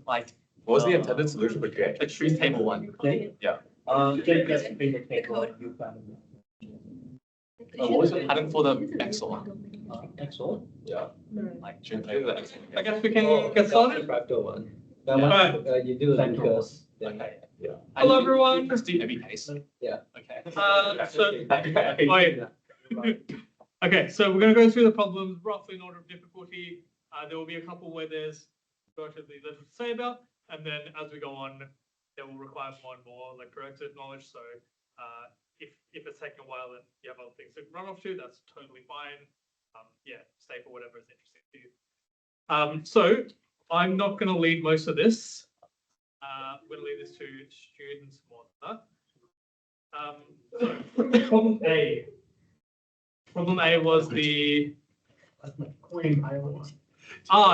like what was the intended solution for J? Like choose table 1. Yeah. Get the favorite table you found. What was the pattern for the XOR? XOR? Yeah. Like choose the XOR. I guess we can get started. Fractal one. That Yeah. one you do it because. Okay. Yeah. Hello, everyone. Just do every case. Yeah. Okay. Okay, so we're going to go through the problems roughly in order of difficulty. There will be a couple where there's relatively little to say about, and then as we go on, they will require more and more like corrective knowledge. So if it's taking a while and you have other things to run off to, that's totally fine. Yeah, stay for whatever is interesting to you. So I'm not going to lead most of this. I'm going to leave this to students more than that. So problem A. Problem A was the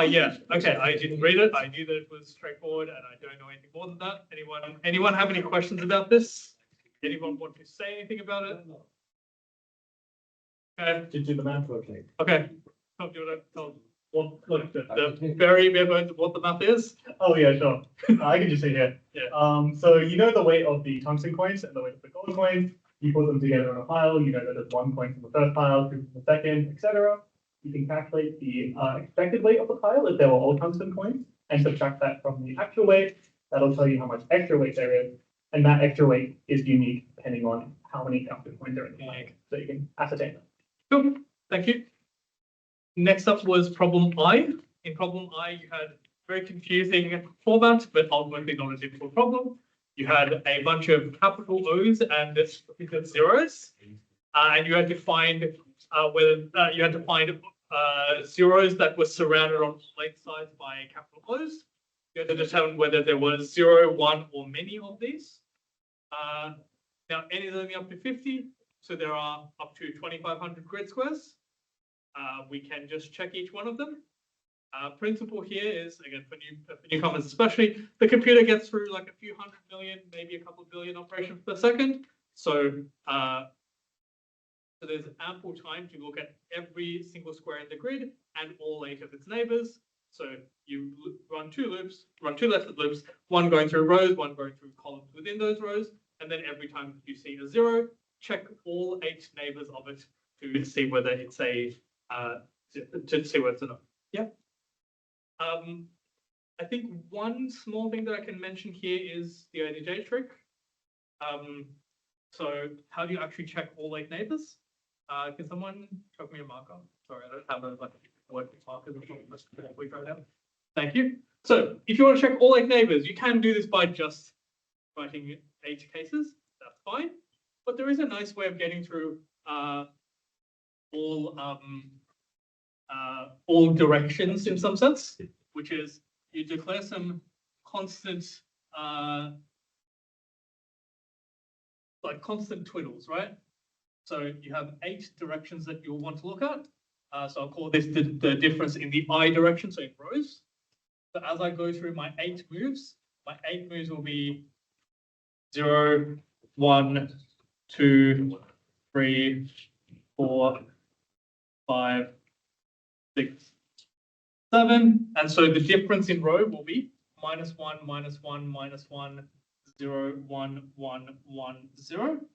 yeah. Okay, I didn't read it. I knew that it was straightforward, and I don't know anything more than that. Anyone have any questions about this? Anyone want to say anything about it? Okay. To do the math project. Okay. Do you want to tell what like the very bare bones of what the math is? Oh yeah, sure. I can just say here. Yeah. So you know the weight of the tungsten coins and the weight of the gold coins. You put them together in a pile. You know that there's 1 coin from the first pile, 2 from the second, etc. You can calculate the expected weight of the pile if they were all tungsten coins, and subtract that from the actual weight. That'll tell you how much extra weight there is, and that extra weight is unique depending on how many tungsten coins are in the pile. So you can ascertain that. Cool. Thank you. Next up was problem I. In problem I, you had very confusing format, but ultimately not a difficult problem. You had a bunch of capital O's and zeros, and you had to find zeros that were surrounded on length sides by capital O's. You had to determine whether there was 0, 1, or many of these. Now n is only up to 50, so there are up to 2,500 grid squares. We can just check each one of them. Principle here is, again, for newcomers especially, the computer gets through like a few 100 million, maybe a couple of billion operations per second. So, so there's ample time to look at every single square in the grid and all 8 of its neighbors. So you run 2 loops, run 2 nested loops, one going through rows, one going through columns within those rows. And then every time you see a 0, check all 8 neighbors of it to see whether it's a, to see whether it's a no. Yeah. I think one small thing that I can mention here is the ODJ trick. So how do you actually check all 8 neighbors? Can someone chuck me a marker? Sorry, I don't have a working marker right now. Thank you. So if you want to check all 8 neighbors, you can do this by just writing 8 cases. That's fine. But there is a nice way of getting through all directions in some sense, which is you declare some constant like constant twiddles, right? So you have 8 directions that you'll want to look at. So I'll call this the difference in the I direction, so in rows. So as I go through my 8 moves will be 0, 1, 2, 3, 4, 5, 6, 7. And so the difference in row will be -1, -1, -1, 0, 1, 1, 1, 0.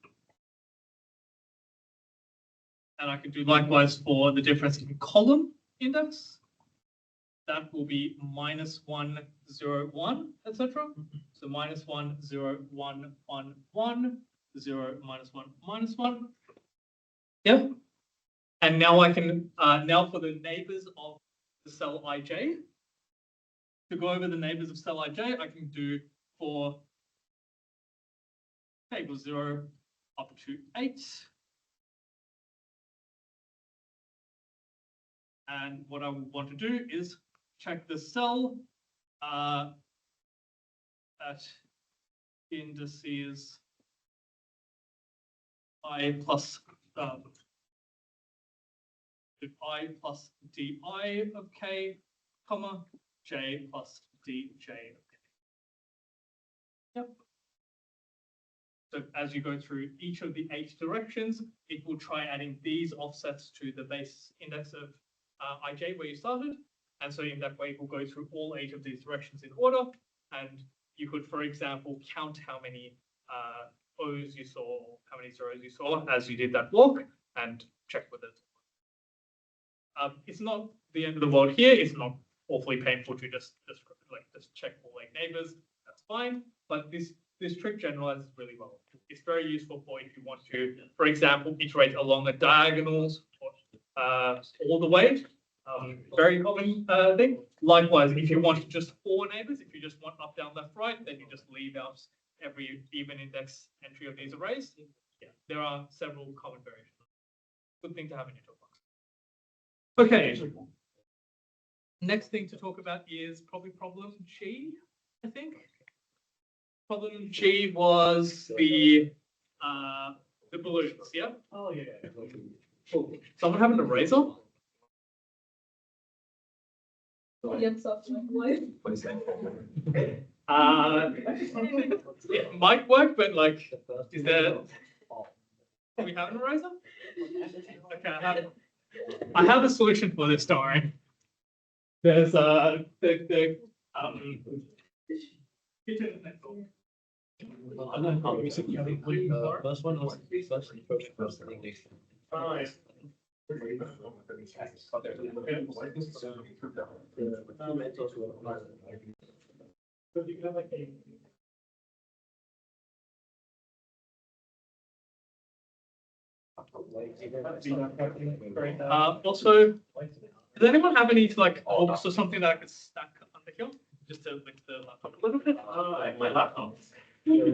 And I can do likewise for the difference in column index. That will be -1, 0, 1, etc. So -1, 0, 1, 1, 1, 0, -1, -1. Yeah. And now I can, now for the neighbors of the cell ij, to go over the neighbors of cell ij, I can do for table 0 up to 8. And what I want to do is check the cell at indices I plus I plus di of k, comma, j plus dj of k. Yep. So as you go through each of the 8 directions, it will try adding these offsets to the base index of ij where you started. And so in that way, it will go through all 8 of these directions in order. And you could, for example, count how many O's you saw, or how many zeros you saw as you did that walk, and check with it. It's not the end of the world here. It's not awfully painful to just check all 8 neighbors. That's fine. But this trick generalizes really well. It's very useful for if you want to, for example, iterate along a diagonals all the way. Very common thing. Likewise, if you want just 4 neighbors, if you just want up, down, left, right, then you just leave out every even index entry of these arrays. Yeah, there are several common variations. Good thing to have in your toolbox. Okay. Next thing to talk about is probably problem G, I think. Problem G was the balloons, yeah? Oh, yeah. Someone have an eraser? What is that? It might work, but like, is there, Do do we have an eraser? Okay, I have a solution for this, don't worry. There's the kitchen next door. First one was first English. Nice. So you can have like a. Also, does anyone have any like books or something that I could stack under here? Just to lift the laptop a little bit? My laptop. Yeah.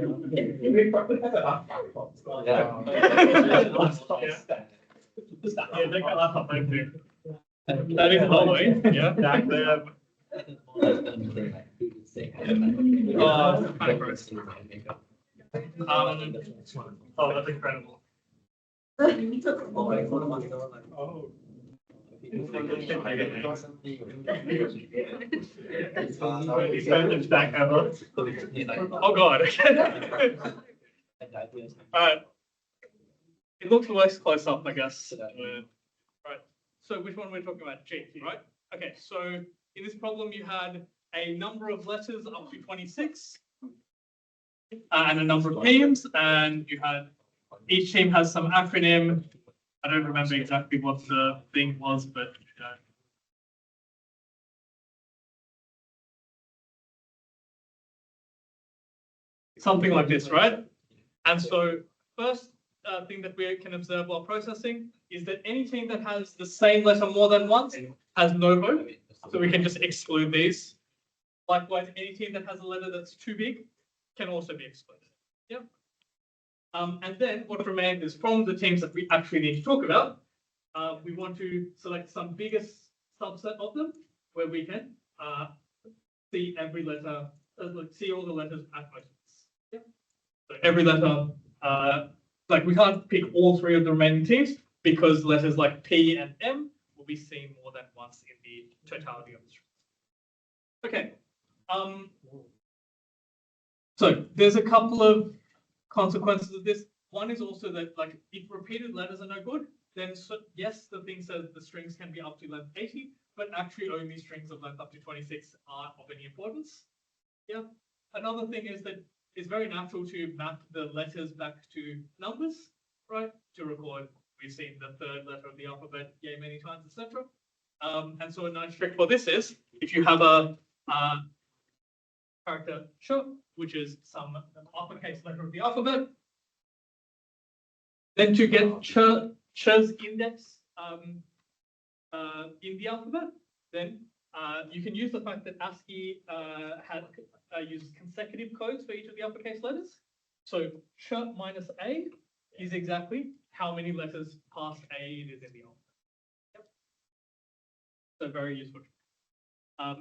Yeah, take my laptop home too. That is one way, yeah. Back there. Oh, kind of gross. Oh, that's incredible. Oh. Expensive stack ever. Oh god. Alright. It looks less close up, I guess. Right. So which one we're talking about? G, right? Okay, so in this problem you had a number of letters up to 26 and a number of teams, and you had each team has some acronym. I don't remember exactly what the thing was, but something like this, right? And so first thing that we can observe while processing is that any team that has the same letter more than once has no hope. So we can just exclude these. Likewise, any team that has a letter that's too big can also be excluded. Yeah. And then what remains is from the teams that we actually need to talk about, we want to select some biggest subset of them where we can see every letter, see all the letters at most. Yeah. So every letter, like we can't pick all 3 of the remaining teams because letters like P and M will be seen more than once in the totality of the string. Okay. So there's a couple of consequences of this. One is also that like if repeated letters are no good, then yes, the thing says the strings can be up to length 80, but actually only strings of length up to 26 aren't of any importance. Yeah. Another thing is that it's very natural to map the letters back to numbers, right? To record, we've seen the 3rd letter of the alphabet yay many times, etc. And so a nice trick for this is if you have a character ch, which is some uppercase letter of the alphabet, then to get ch's index in the alphabet, then you can use the fact that ASCII uses consecutive codes for each of the uppercase letters. So ch minus a is exactly how many letters past a it is in the alphabet. Yep. So very useful.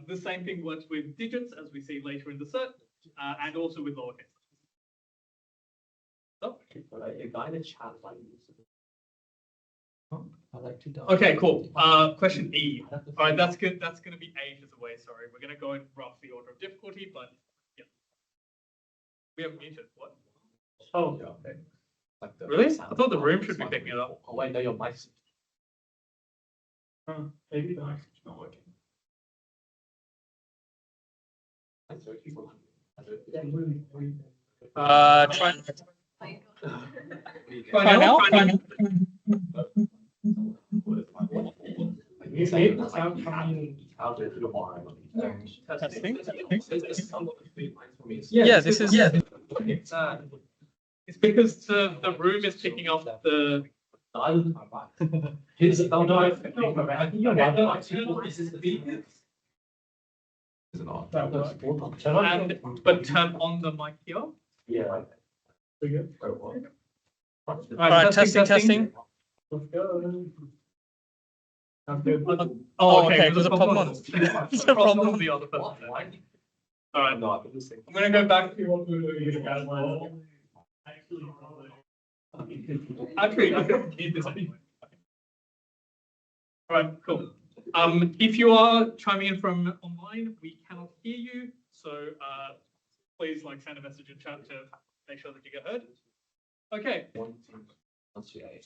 The same thing works with digits, as we see later in the set, and also with lowercase. So, okay, cool. Question E. All right, that's good. That's going to be ages away. Sorry, we're going to go in roughly order of difficulty, but yeah, we have muted. What? Oh, okay. Like the Really? I sound thought the room quality should be is picking it up. Oh wait, no, your mic's Maybe not. not working. Try now. Try now. Testing. Yeah, this is. It's because the room is picking up the. But turn on the mic here. Yeah. All right, testing. Let's go. Oh, okay, there's a problem. There's a problem with the other person. All right, I'm gonna go back to what we were doing. Actually, I can keep this anyway. All right, cool. If you are chiming in from online, we cannot hear you, so please send a message in chat to make sure that you get heard. Okay.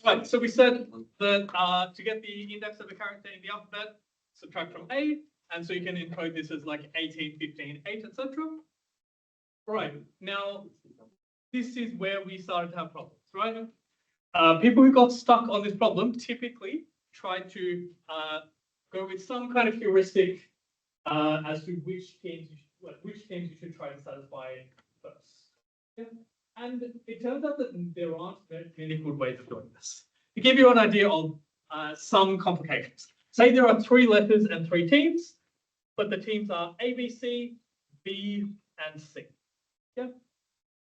Right, so we said that to get the index of a character in the alphabet, subtract from A, and so you can encode this as 18, 15, 8, etc. Right, now this is where we started to have problems, right? People who got stuck on this problem typically try to go with some kind of heuristic as to which teams you should try to satisfy first. Yeah. And it turns out that there aren't many good ways of doing this. To give you an idea of some complications, say there are 3 letters and 3 teams, but the teams are A, B, C, B, and C. Yeah.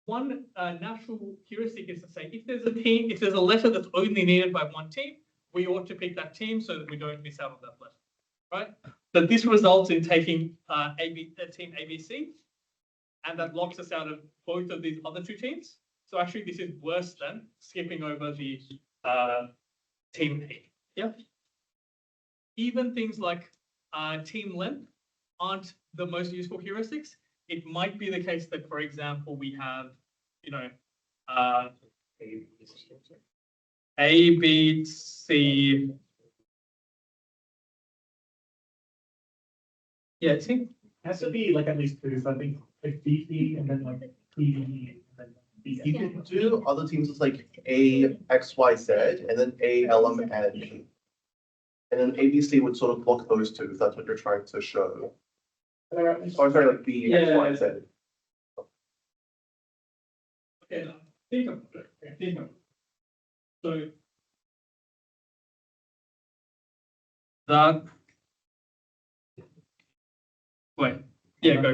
One natural heuristic is to say if there's a letter that's only needed by one team, we ought to pick that team so that we don't miss out on that letter, right? But this results in taking team ABC, and that locks us out of both of these other 2 teams. So actually, this is worse than skipping over the team A. Yeah. Even things like team length aren't the most useful heuristics. It might be the case that, for example, we have, A, B, C. Yeah, see? It has to be at least 2, so I think BC and then PB and then BC. You can do other teams as A, X, Y, Z, and then A, LM, and G. And then ABC would sort of block those 2, if that's what you're trying to show. Or sorry, B, X, Y, Z. Okay, now, think of it. So that. Wait. Yeah, go.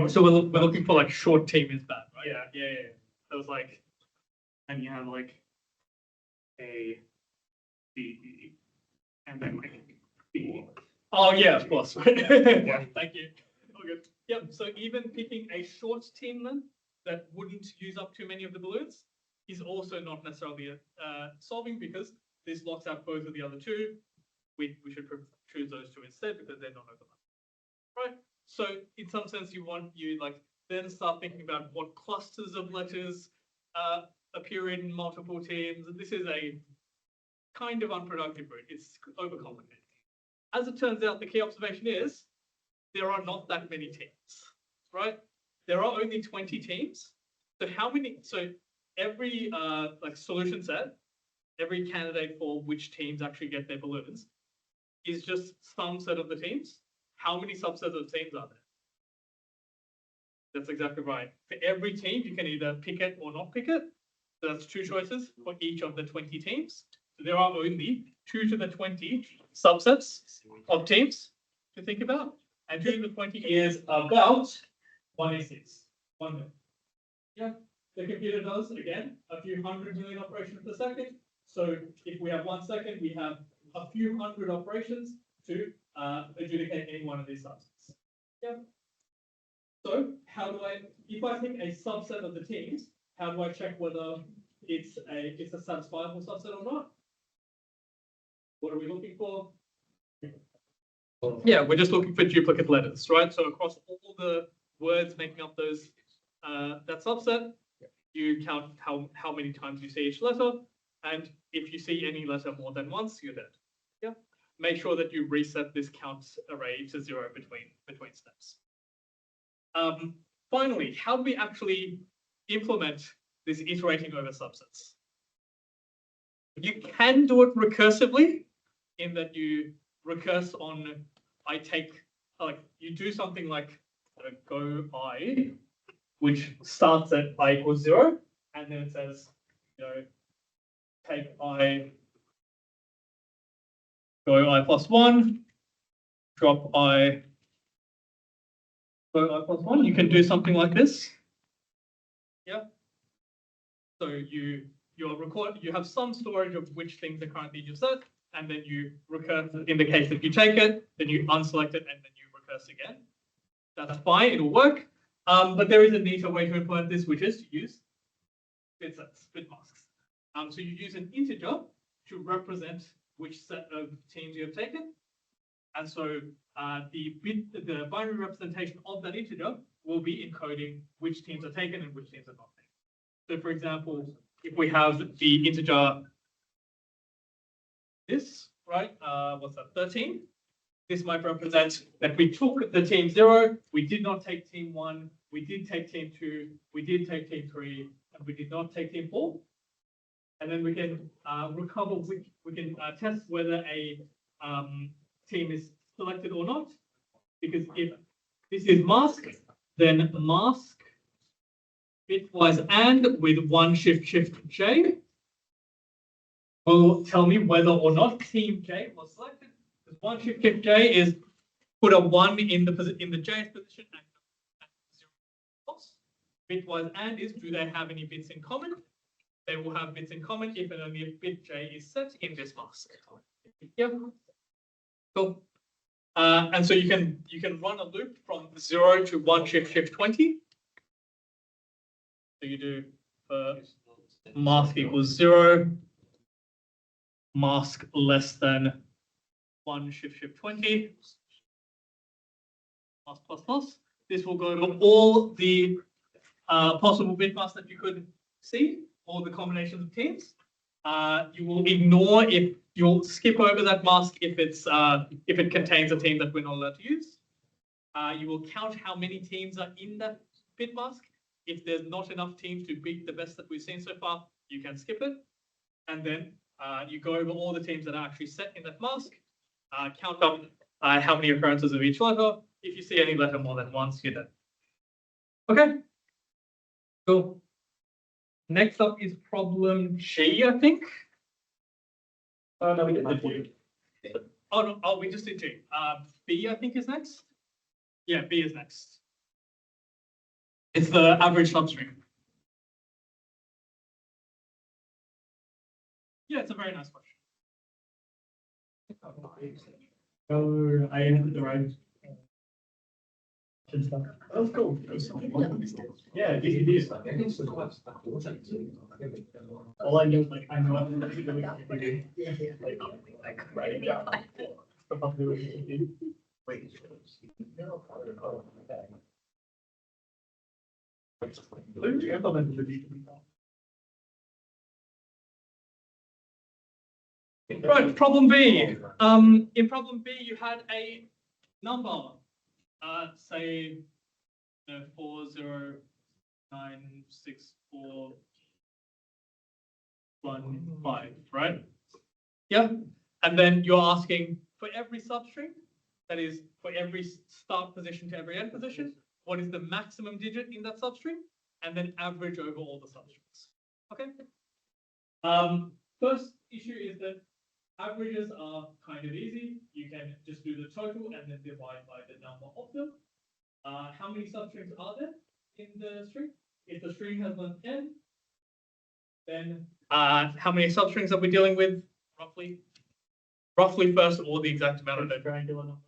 So we're looking for short team is bad, right? Yeah. So it's and you have A, B, and then B. Oh yeah, of course. Yeah, thank you. All good. Yep. So even picking a short team length that wouldn't use up too many of the balloons is also not necessarily solving, because this locks out both of the other 2. We should choose those 2 instead because they're not overlapping, right? So in some sense, you then start thinking about what clusters of letters appear in multiple teams. And this is a kind of unproductive route. It's overcomplicated. As it turns out, the key observation is there are not that many teams, right? There are only 20 teams. So how many? So every solution set, every candidate for which teams actually get their balloons is just some set of the teams. How many subsets of teams are there? That's exactly right. For every team, you can either pick it or not pick it. So that's 2 choices for each of the 20 teams. So there are only 2 to the 20 subsets of teams to think about. And 2 to the 20 is about 1 in 6. 1 million. Yeah. The computer does, again, a few 100 million operations per second. So if we have 1 second, we have a few 100 operations to adjudicate any one of these subsets. Yeah. So how do if I pick a subset of the teams, how do I check whether it's a satisfiable subset or not? What are we looking for? Yeah, we're just looking for duplicate letters, right? So across all the words making up those that subset, you count how many times you see each letter, and if you see any letter more than once, you're dead. Yeah. make sure that you reset this count array to 0 between steps. Finally, how do we actually implement this iterating over subsets? You can do it recursively in that you recurse on, you do something like go I, which starts at I equals 0, and then it says, take I, go I plus 1, drop I, go I plus 1. You can do something like this. Yeah. So you have some storage of which things are currently in your set, and then you recurse in the case that you take it, then you unselect it, and then you recurse again. That's fine, it'll work. But there is a neater way to implement this, which is to use bit sets, bit masks. So you use an integer to represent which set of teams you have taken. And so the binary representation of that integer will be encoding which teams are taken and which teams are not taken. So for example, if we have the integer this, right? What's that, 13? This might represent that we took the team 0, we did not take team 1, we did take team 2, we did take team 3, and we did not take team 4. And then we can recover, we can test whether a team is selected or not. Because if this is mask, then mask bitwise and with one shift J will tell me whether or not team J was selected. Because one shift J is put a 1 in the J's position and 0 false. Bitwise and is, do they have any bits in common? They will have bits in common if and only if bit J is set in this mask. Yep. Cool. And so you can run a loop from 0 to 1 shift 20. So you do mask equals 0, mask less than 1 shift 20, mask plus plus. This will go to all the possible bit masks that you could see, all the combinations of teams. You will ignore you'll skip over that mask if it contains a team that we're not allowed to use. You will count how many teams are in that bit mask. If there's not enough teams to beat the best that we've seen so far, you can skip it. And then you go over all the teams that are actually set in that mask, count up how many occurrences of each letter. If you see any letter more than once, you're done. Okay, cool. Next up is problem G, I think. Oh, no, we did the D. Oh, no, oh, we just did G. B, I think, is next. Yeah, B is next. It's the average substring. Yeah, it's a very nice question. Oh, I have the right. That's cool. Yeah, DCD stuff. All I know is I know I'm going to do writing down. Wait. Right, problem B. In problem B, you had a number, say 4096415, right? Yeah, and then you're asking for every substring, that is for every start position to every end position, what is the maximum digit in that substring, and then average over all the substrings. Okay. First issue is that averages are kind of easy. You can just do the total and then divide by the number of them. How many substrings are there in the string? If the string has length n, then how many substrings are we dealing with roughly? Roughly first of all, the exact amount of triangular number.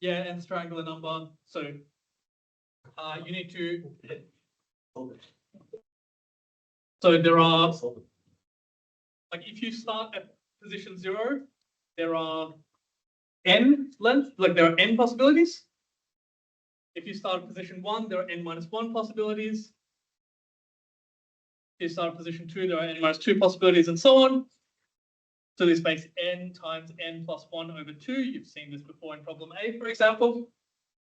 Yeah, nth triangular number. So you need to. So there are, like, if you start at position 0, there are n length, like there are n possibilities. If you start at position 1, there are n minus 1 possibilities. If you start at position 2, there are n minus 2 possibilities, and so on. So this makes n times n plus 1 over 2. You've seen this before in problem A, for example.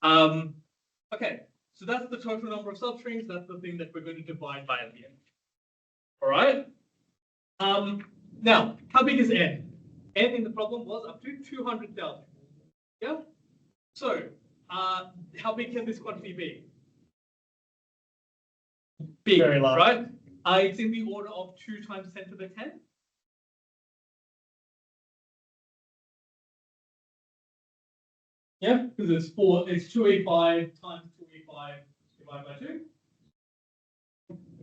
Okay, so that's the total number of substrings. That's the thing that we're going to divide by at the end. All right. Now, how big is n? N in the problem was up to 200,000. Yeah. So, how big can this quantity be? Big, Very large. right? It's in the order of 2 times 10 to the 10. Yeah, because it's 285 times 285 divided by 2.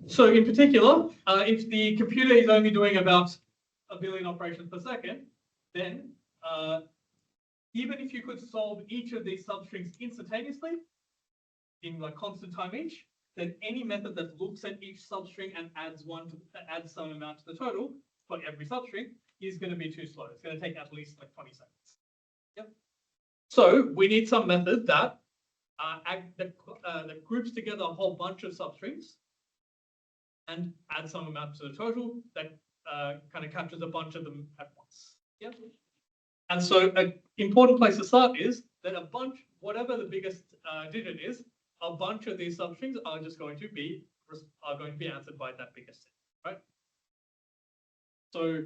So in particular, if the computer is only doing about 1 billion operations per second, then even if you could solve each of these substrings instantaneously, in like constant time each, then any method that looks at each substring and adds some amount to the total for every substring is going to be too slow. It's going to take at least like 20 seconds. Yep. So we need some method that that groups together a whole bunch of substrings and adds some amount to the total that kind of captures a bunch of them at once. Yep. And so an important place to start is that whatever the biggest digit is, a bunch of these substrings are just going to be answered by that biggest set, right? So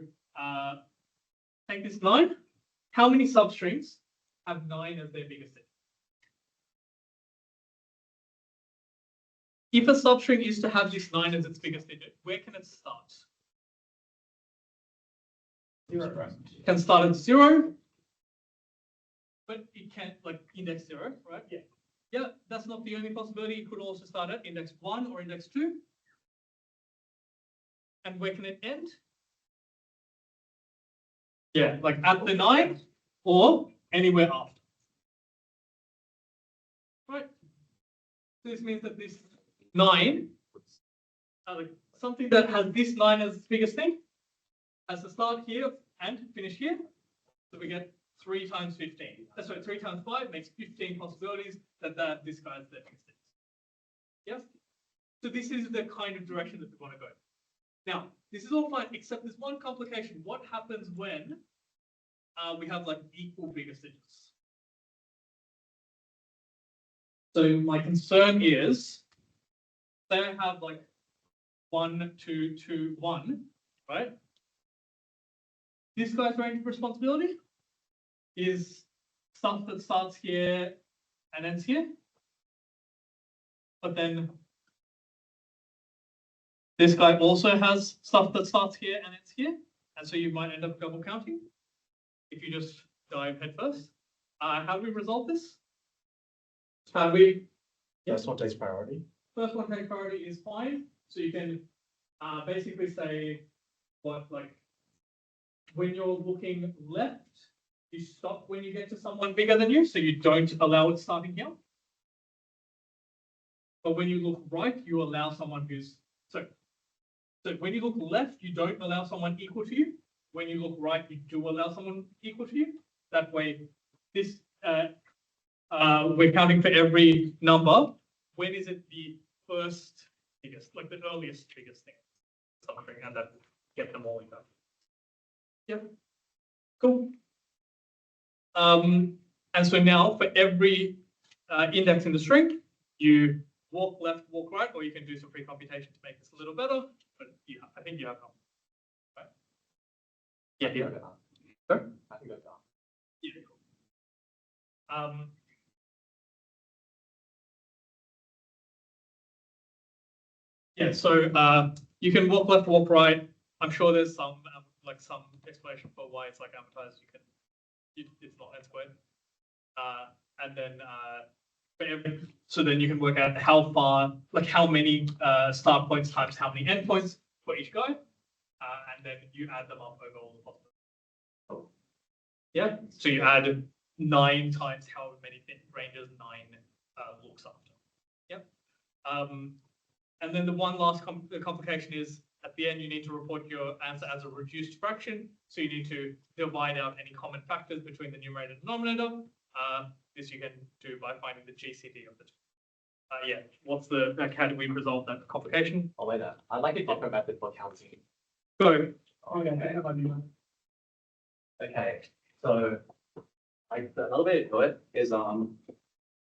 take this 9. How many substrings have 9 as their biggest set? If a substring is to have this 9 as its biggest digit, where can it start? 0, right? It can start at 0, but it can't like index 0, right? Yeah. Yeah, that's not the only possibility. It could also start at index 1 or index 2. And where can it end? Yeah, like at the 9 or anywhere after. Right. So this means that this 9, like something that has this 9 as its biggest thing, has to start here and finish here. So we get 3 times 15. Sorry, 3 times 5 makes 15 possibilities that this guy's the biggest thing. Yes? So this is the kind of direction that we want to go. Now, this is all fine, except there's one complication. What happens when we have like equal biggest digits? So my concern is, say I have like 1, 2, 2, 1, right? This guy's range of responsibility is stuff that starts here and ends here. But then this guy also has stuff that starts here and ends here. And so you might end up double counting if you just dive head first. How do we resolve this? First one takes priority. First one takes priority is fine. So you can basically say when you're looking left, you stop when you get to someone bigger than you, so you don't allow it starting here. But when you look right, you allow someone who's so when you look left, you don't allow someone equal to you. When you look right, you do allow someone equal to you. That way, this we're counting for every number. When is it the first biggest, like the earliest biggest thing? Something, and then get them all in there. Yep. Cool. And so now for every index in the string, you walk left, walk right, or you can do some pre-computation to make this a little better. But yeah, I think you have them. Right? Yeah, yeah. Sorry? I think I've done. Yeah, cool. Yeah, so you can walk left, walk right. I'm sure there's some some explanation for why it's like amortized. It's not n squared. And then so then you can work out how far, like how many start points times how many endpoints for each guy, and then you add them up over all the possibilities. Yeah, so you add 9 times how many ranges 9 looks after. Yep. And then the one last complication is at the end you need to report your answer as a reduced fraction. So you need to divide out any common factors between the numerator and denominator. This you can do by finding the GCD of the two. Yeah, how do we resolve that complication? Oh, wait, I'd like a different method for counting. Go. Okay. Okay, so like another way to do it is want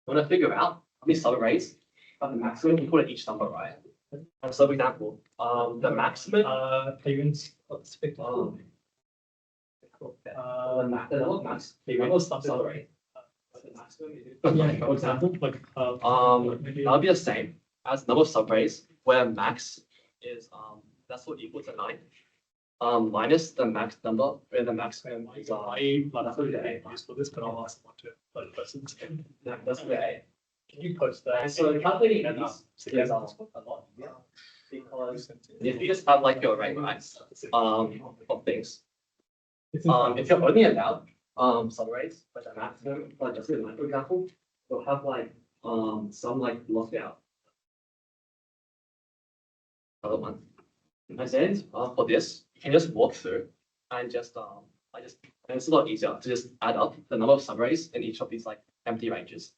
to figure out how many subarrays are the maximum you put at each number, right? So for example, the maximum Payments. Let's pick the number of max subarray. The maximum is Yeah, for example, like, that'll be the same as number of subarrays where max is that's what equal to 9. Minus the max number where the maximum is that's what I use for this, but I'll ask one to other persons. that's the A. Can you post that? And so calculating these is a lot easier because if you just have like your array, right, of things, if you're only allowed subarrays, but the maximum, like just in line, for example, you'll have like some like locked out. Other one. And then for this, you can just walk through and just and it's a lot easier to just add up the number of subarrays in each of these like empty ranges.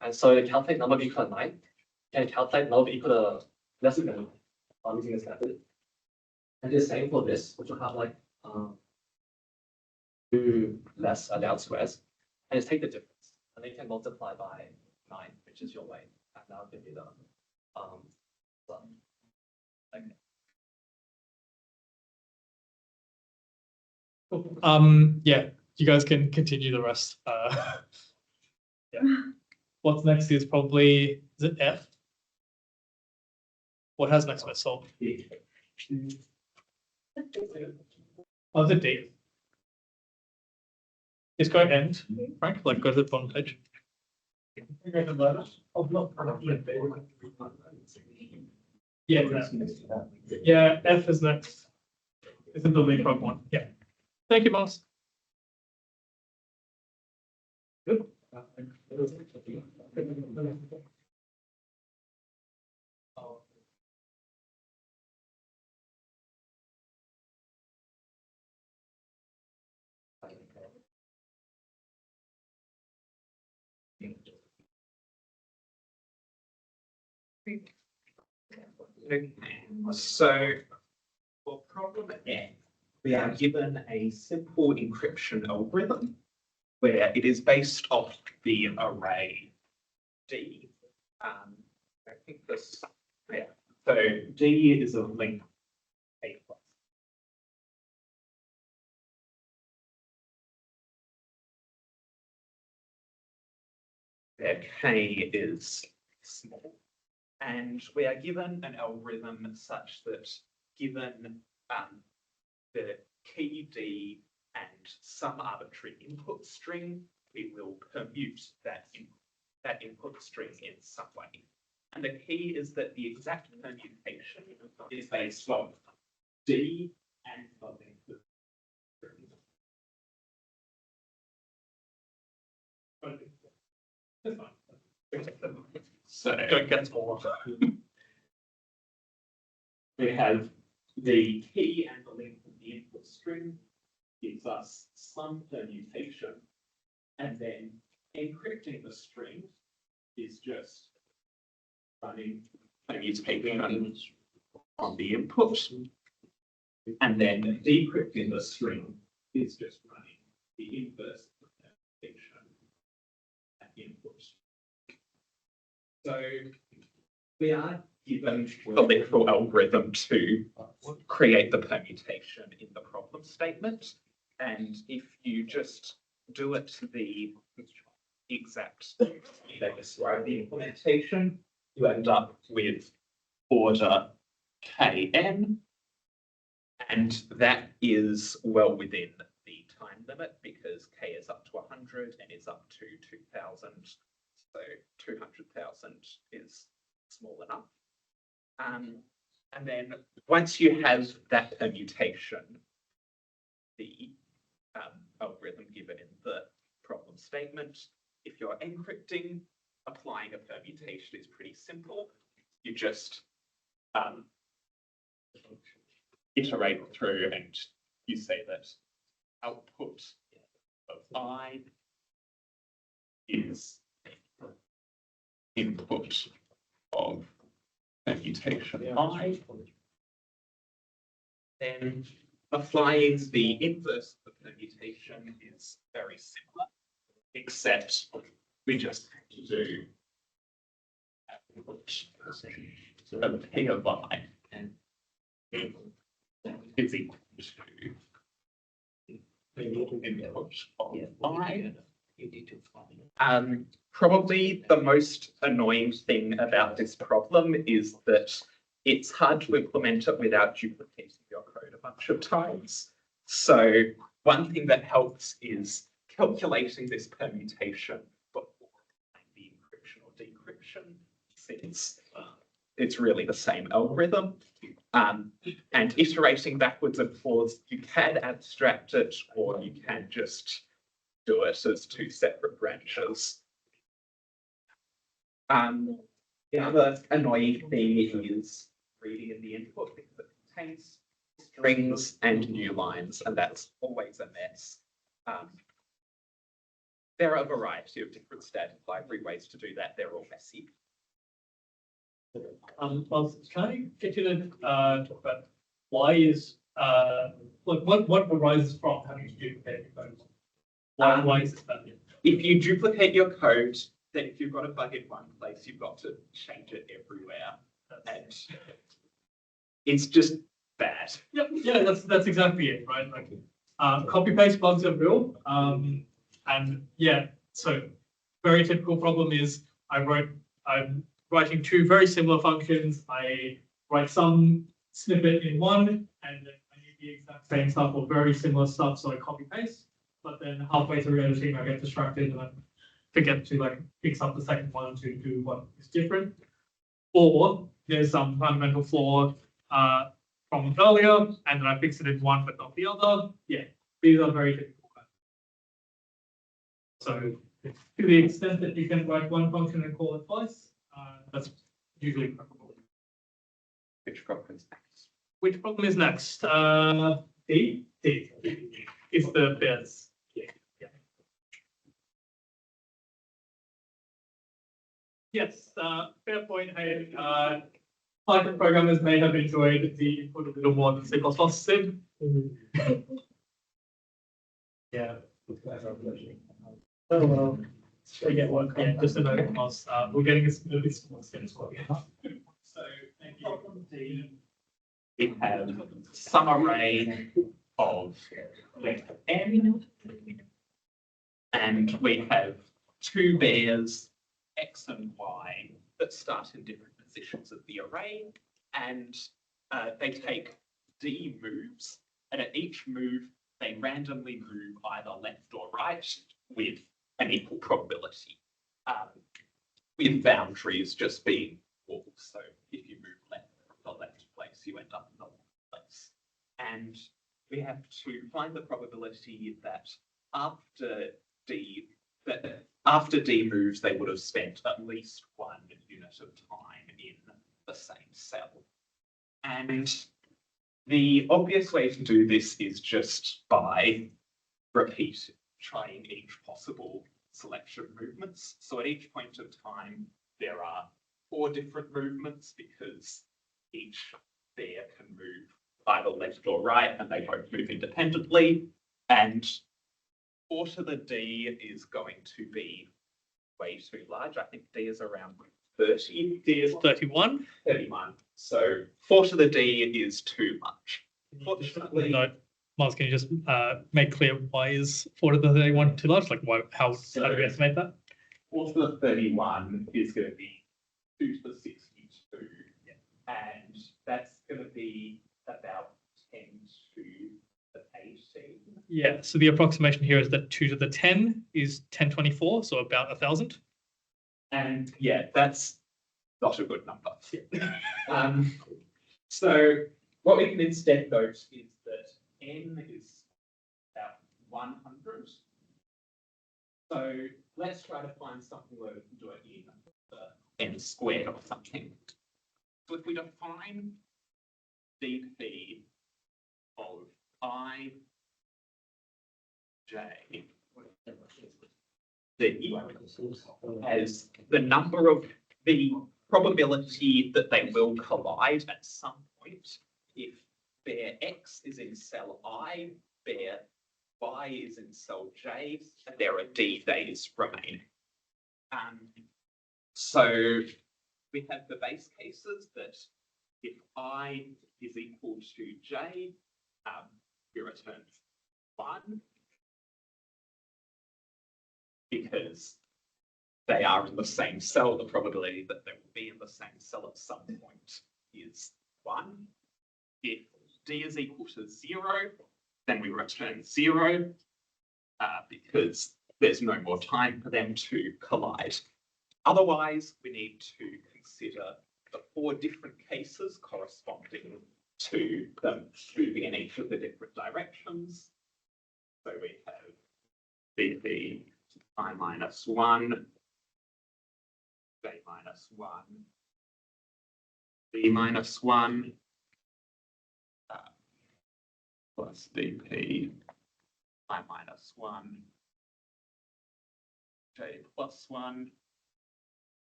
And so to calculate number equal to 9, you can calculate number equal to less than 9 using this method. And the same for this, which will have like 2 less allowed squares, and just take the difference, and then you can multiply by 9, which is your weight, and that'll give you the sum. Okay. Yeah, you guys can continue the rest. Yeah. What's next is probably, is it F? What has next by solve? Oh, the D. Just go end, Frank, like go to the bottom page. Yeah, yeah, F is next. This is the leapfrog one, yeah. Thank you, Moss. Good. So for problem N, we are given a simple encryption algorithm where it is based off the array D. I think this, yeah. So D is a length A plus. Where K is small. And we are given an algorithm such that given the key D and some arbitrary input string, we will permute that input string in some way. And the key is that the exact permutation is based on D and the length of the string. So Don't get smaller. we have the key and the length of the input string gives us some permutation, and then encrypting the string is just running permutation on the input, and then decrypting the string is just running the inverse of permutation at input. So we are given the literal algorithm to create the permutation in the problem statement. And if you just do it to the exact they describe the implementation, you end up with order Kn. And that is well within the time limit because K is up to 100 and is up to 2000. So 200,000 is small enough. And then once you have that permutation, the algorithm given in the problem statement, if you're encrypting, applying a permutation is pretty simple. You just iterate through and you say that output of I is input of permutation I, then applying the inverse of permutation is very similar, except we just have to do a P of I and is equal to input of I. Probably the most annoying thing about this problem is that it's hard to implement it without duplicating your code a bunch of times. So one thing that helps is calculating this permutation before the encryption or decryption, since it's really the same algorithm. And iterating backwards and forwards, you can abstract it or you can just do it as two separate branches. The other annoying thing is reading in the input because it contains strings and new lines, and that's always a mess. There are a variety of different static library ways to do that. They're all messy. Well, can I get you to talk about why is like what arises from having to duplicate your code? Why is this bad? If you duplicate your code, then if you've got a bug in one place, you've got to change it everywhere, and it's just bad. Yeah, that's exactly it, right? Like, copy paste bugs are real, and yeah, so very typical problem is I'm writing two very similar functions. I write some snippet in one, and then I need the exact same stuff or very similar stuff, so I copy paste. But then halfway through editing, I get distracted and I forget to like fix up the second one to do what is different. Or there's some fundamental flaw from earlier, and then I fix it in one but not the other. Yeah, these are very typical. So to the extent that you can write one function and call it twice, that's usually preferable. Which problem is next? Which problem is next? D is the best. Yeah. Yes, fair point. Hey, Python programmers may have enjoyed the input a little more than C++ did. Yeah. Oh well. We get one. Yeah, just a note because we're getting a little bit more schedule. So problem D, we have some array of length n, and we have two bears, x and y, that start in different positions of the array, and they take d moves, and at each move, they randomly move either left or right with an equal probability, with boundaries just being walls. So if you move left from the left place, you end up in the wrong place. And we have to find the probability that after D moves, they would have spent at least 1 unit of time in the same cell. And the obvious way to do this is just by trying each possible selection movements. So at each point of time, there are 4 different movements because each bear can move either left or right, and they both move independently. And 4 to the D is going to be way too large. I think D is around 30. D is 31. 31. So 4 to the D is too much. Fortunately, No, Miles, can you just make clear why is 4 to the 31 too large? Like, how do we estimate that? 4 to the 31 is going to be 2 to the 62. Yeah. And that's going to be about 10 to the 18. Yeah, so the approximation here is that 2 to the 10 is 1024, so about 1,000. And yeah, that's not a good number. So what we can instead note is that n is about 100. So let's try to find something where we can do it in n squared or something. So if we define dp of I, j, d as the number of the probability that they will collide at some point if bear X is in cell I, bear Y is in cell J, and there are D days remaining. So we have the base cases that if I is equal to J, we return 1 because they are in the same cell. The probability that they will be in the same cell at some point is 1. If D is equal to 0, then we return 0 because there's no more time for them to collide. Otherwise, we need to consider the 4 different cases corresponding to them moving in each of the different directions. So we have BP I minus 1, J minus 1, B minus 1, plus BP I minus 1, J plus 1,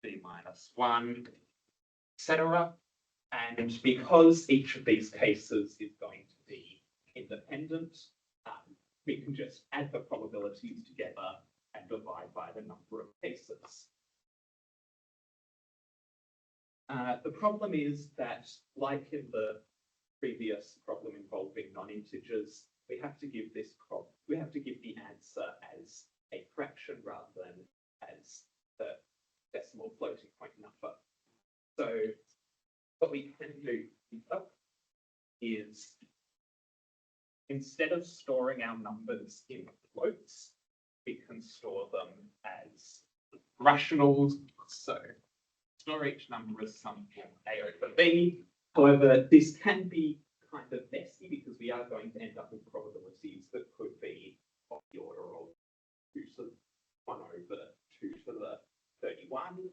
B minus 1, etc. And because each of these cases is going to be independent, we can just add the probabilities together and divide by the number of cases. The problem is that, like in the previous problem involving non-integers, we have to give the answer as a fraction rather than as the decimal floating point number. So what we can do is, instead of storing our numbers in floats, we can store them as rationals. So store each number as some form A over B. However, this can be kind of messy because we are going to end up with probabilities that could be of the order of 2 to 1 over 2 to the 31,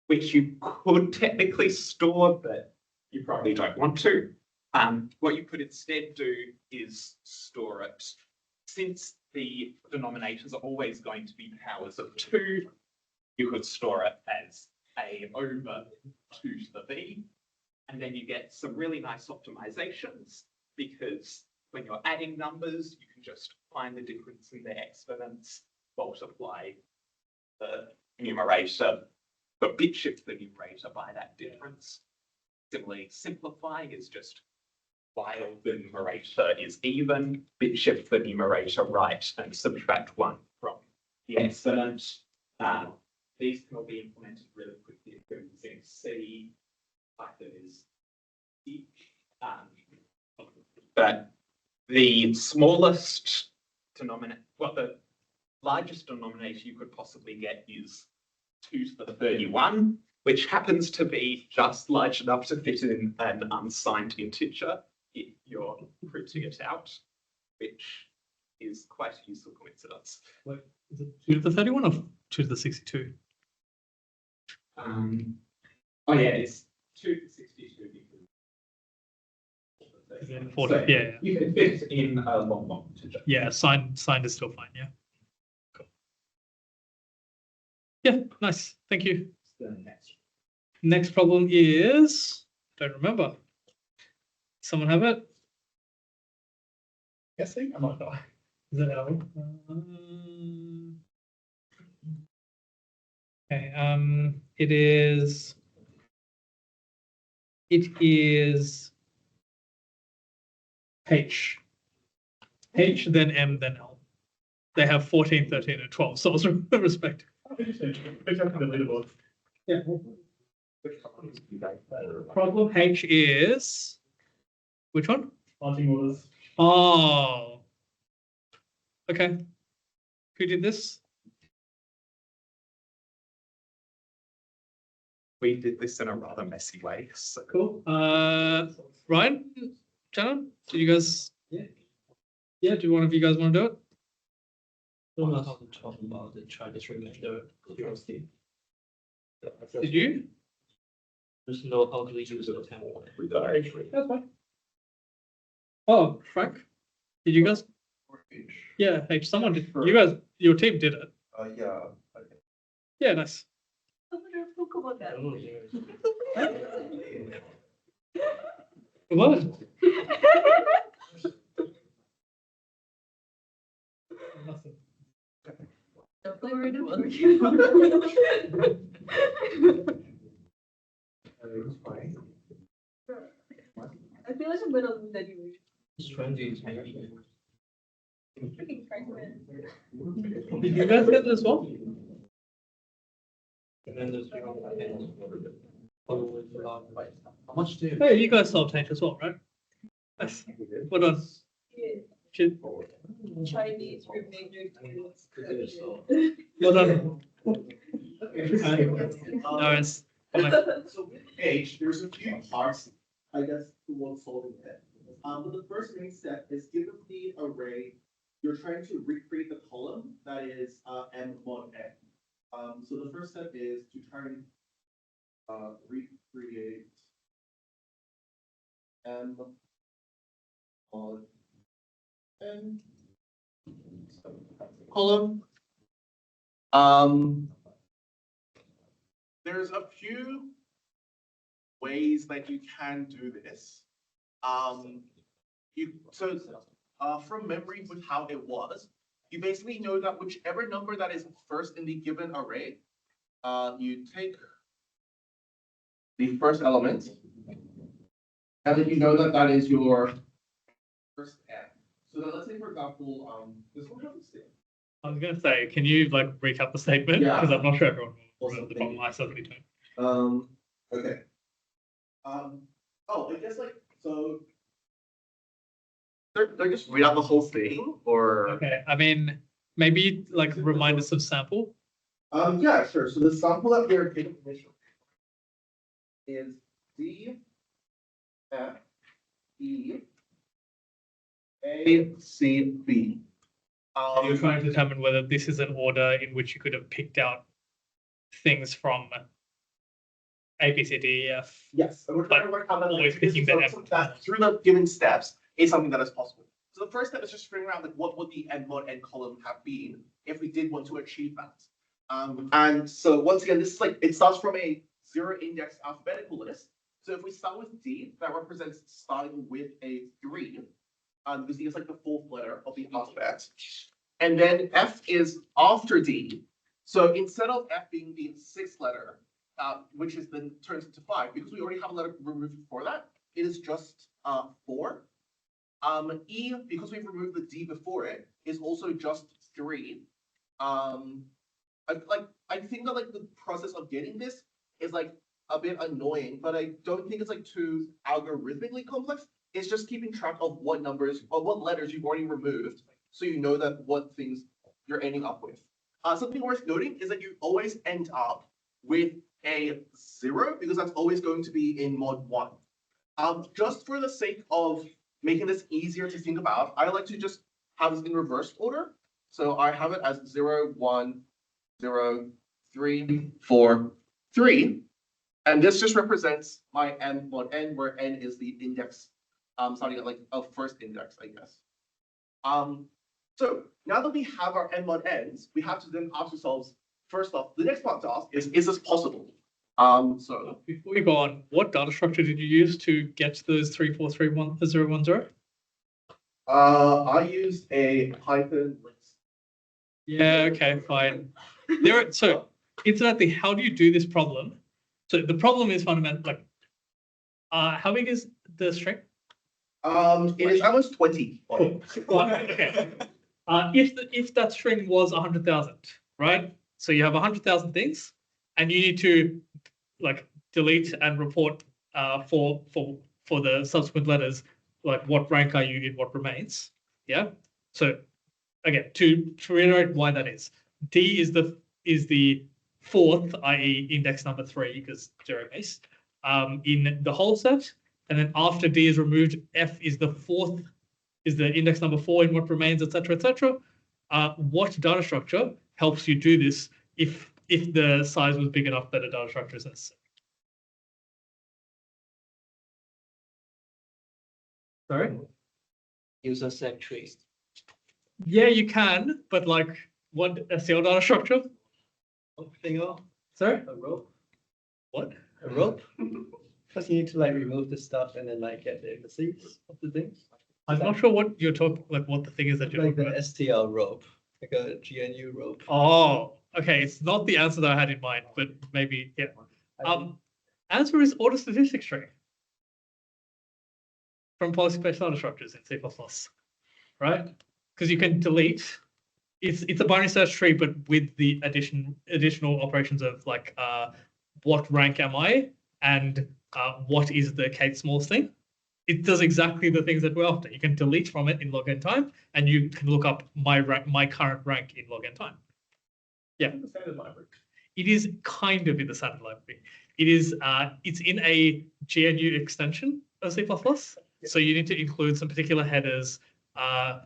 which you could technically store, but you probably don't want to. What you could instead do is store it, since the denominators are always going to be powers of 2, you could store it as A over 2 to the B. And then you get some really nice optimizations, because when you're adding numbers, you can just find the difference in their exponents, multiply the numerator, but bit shift the numerator by that difference. Similarly, simplifying is just while the numerator is even, bit shift the numerator right and subtract 1 from the exponent. These can all be implemented really quickly if you're using C. Python is each. But the smallest denominator, well, the largest denominator you could possibly get is 2 to the 31, which happens to be just large enough to fit in an unsigned integer if you're printing it out, which is quite a useful coincidence. Wait, is it 2 to the 31 or 2 to the 62? Oh yeah, it's 2 to 62 because Then 40, so yeah. you can fit in a long integer. Yeah, signed is still fine, yeah. Cool. Yeah, nice. Thank you. Next problem is, don't remember. Someone have it? Guessing? I'm not sure. Is it Ellie? Okay, it is H, then M, then L. They have 14, 13, and 12 cells respectively. Interesting. Which I can delete the board. Yeah. Problem H is, which one? Launching orders. Oh. Okay. Who did this? We did this in a rather messy way. So Cool. Ryan, Shannon, did you guys? Yeah. Do one of you guys want to do it? I don't know how to talk about the Chinese remainder curiosity. Did you? Just know how to use the template. That's fine. Oh, Frank, did you guys? Yeah, H. Someone did. You guys, your team did it. Yeah. Yeah, nice. What? Don't worry, don't worry. I feel like I'm gonna lose anyway. Freaking Franklin. Did you guys get this as well? How much do you? Hey, you guys saw Tank as well, right? Nice. Well done. Yeah, Should- Chinese remainder tools. Well done. No, it's fine. So with H, there's a few parts, I guess, towards solving it. But the first main step is given the array, you're trying to recreate the column that is M mod N. So the first step is to try and recreate M mod N column. There's a few ways that you can do this. From memory with how it was, you basically know that whichever number that is first in the given array, you take the first element, and then you know that that is your first n. So then let's say, for example, this one has a state. I was gonna say, can you like recap the statement? Yeah. Because I'm not sure everyone will remember the problem I certainly don't. Okay. I guess so. They're just read out the whole thing, or? Okay, I mean, maybe like remind us of sample. Yeah, sure. So the sample that we're getting initially is D, F, E, A, C, B. You're trying to determine whether this is an order in which you could have picked out things from A, B, C, D, E, F. Yes, and we're trying to work out always picking the F. that through the given steps is something that is possible. So the first step is just figuring out like what would the n mod n column have been if we did want to achieve that. And so once again, this is like it starts from a zero index alphabetical list. So if we start with D, that represents starting with a 3. Because D is like the fourth letter of the alphabet. And then F is after D. So instead of F being the 6th letter, which is then turns into 5, because we already have a letter removed before that, it is just 4. E, because we've removed the D before it, is also just 3. I think that like the process of getting this is like a bit annoying, but I don't think it's like too algorithmically complex. It's just keeping track of what numbers or what letters you've already removed, so you know that what things you're ending up with. Something worth noting is that you always end up with a 0 because that's always going to be in mod 1. Just for the sake of making this easier to think about, I like to just have this in reverse order. So I have it as 0, 1, 0, 3, 4, 3. And this just represents my m mod n, where n is the index, starting at like a first index, I guess. So now that we have our n mod n's, we have to then ask ourselves, first off, the next part to ask is this possible? So Before we go on, what data structure did you use to get those 3, 4, 3, 1, 0, 1, 0? I used a Python list. Yeah, okay, fine. So incidentally, how do you do this problem? So the problem is fundamental, like, how big is the string? It is almost 20. Well, okay. If that string was 100,000, right? So you have 100,000 things, and you need to like delete and report for the subsequent letters, like what rank are you in what remains. Yeah. So again, to reiterate why that is, D is the fourth, i.e. index number 3, because 0 base, in the whole set. And then after D is removed, F is the fourth, is the index number 4 in what remains, etc., etc. What data structure helps you do this if the size was big enough that a data structure is necessary? Sorry? Use a set tree. Yeah, you can, but like what SQL data structure? Sorry? A rope. What? A rope. Because you need to like remove the stuff and then like get the indices of the things. I'm not sure what you're talking, like what the thing is that you're Like talking the about. STL rope. like a GNU rope. Oh, okay. It's not the answer that I had in mind, but maybe, yeah. Answer is order statistics tree from policy-based data structures in C++, right? Because you can delete. It's a binary search tree, but with the additional operations of like what rank am I and what is the Kate Smalls thing. It does exactly the things that we're after. You can delete from it in log n time, and you can look up my current rank in log n time. Yeah. The standard library. It is kind of in the standard library. It is. It's in a GNU extension of C++. So you need to include some particular headers.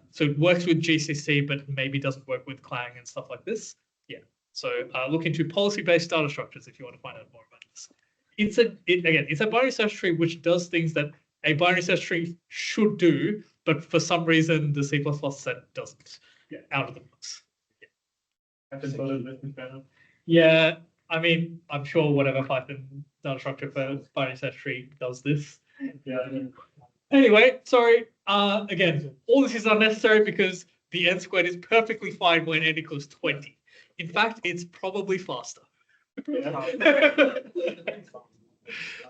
So it works with GCC, but maybe doesn't work with Clang and stuff like this. Yeah. So look into policy-based data structures if you want to find out more about this. It's a binary search tree which does things that a binary search tree should do, but for some reason the C++ set doesn't. Yeah. Out of the box. I've been sort of listening to Yeah, I mean, I'm sure whatever Python data structure for binary search tree does this. Yeah. Anyway, sorry. Again, all this is unnecessary because the n squared is perfectly fine when n equals 20. In fact, it's probably faster.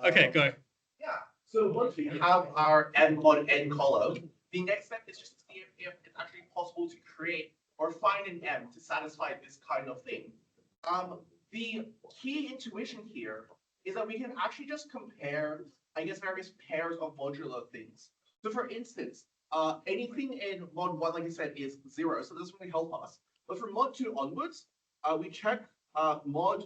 Okay, go. Yeah, so once we have our n mod n column, the next step is just to see if it's actually possible to create or find an m to satisfy this kind of thing. The key intuition here is that we can actually just compare, I guess, various pairs of modular things. So for instance, anything in mod 1, like I said, is 0, so this doesn't really help us. But from mod 2 onwards, we check mod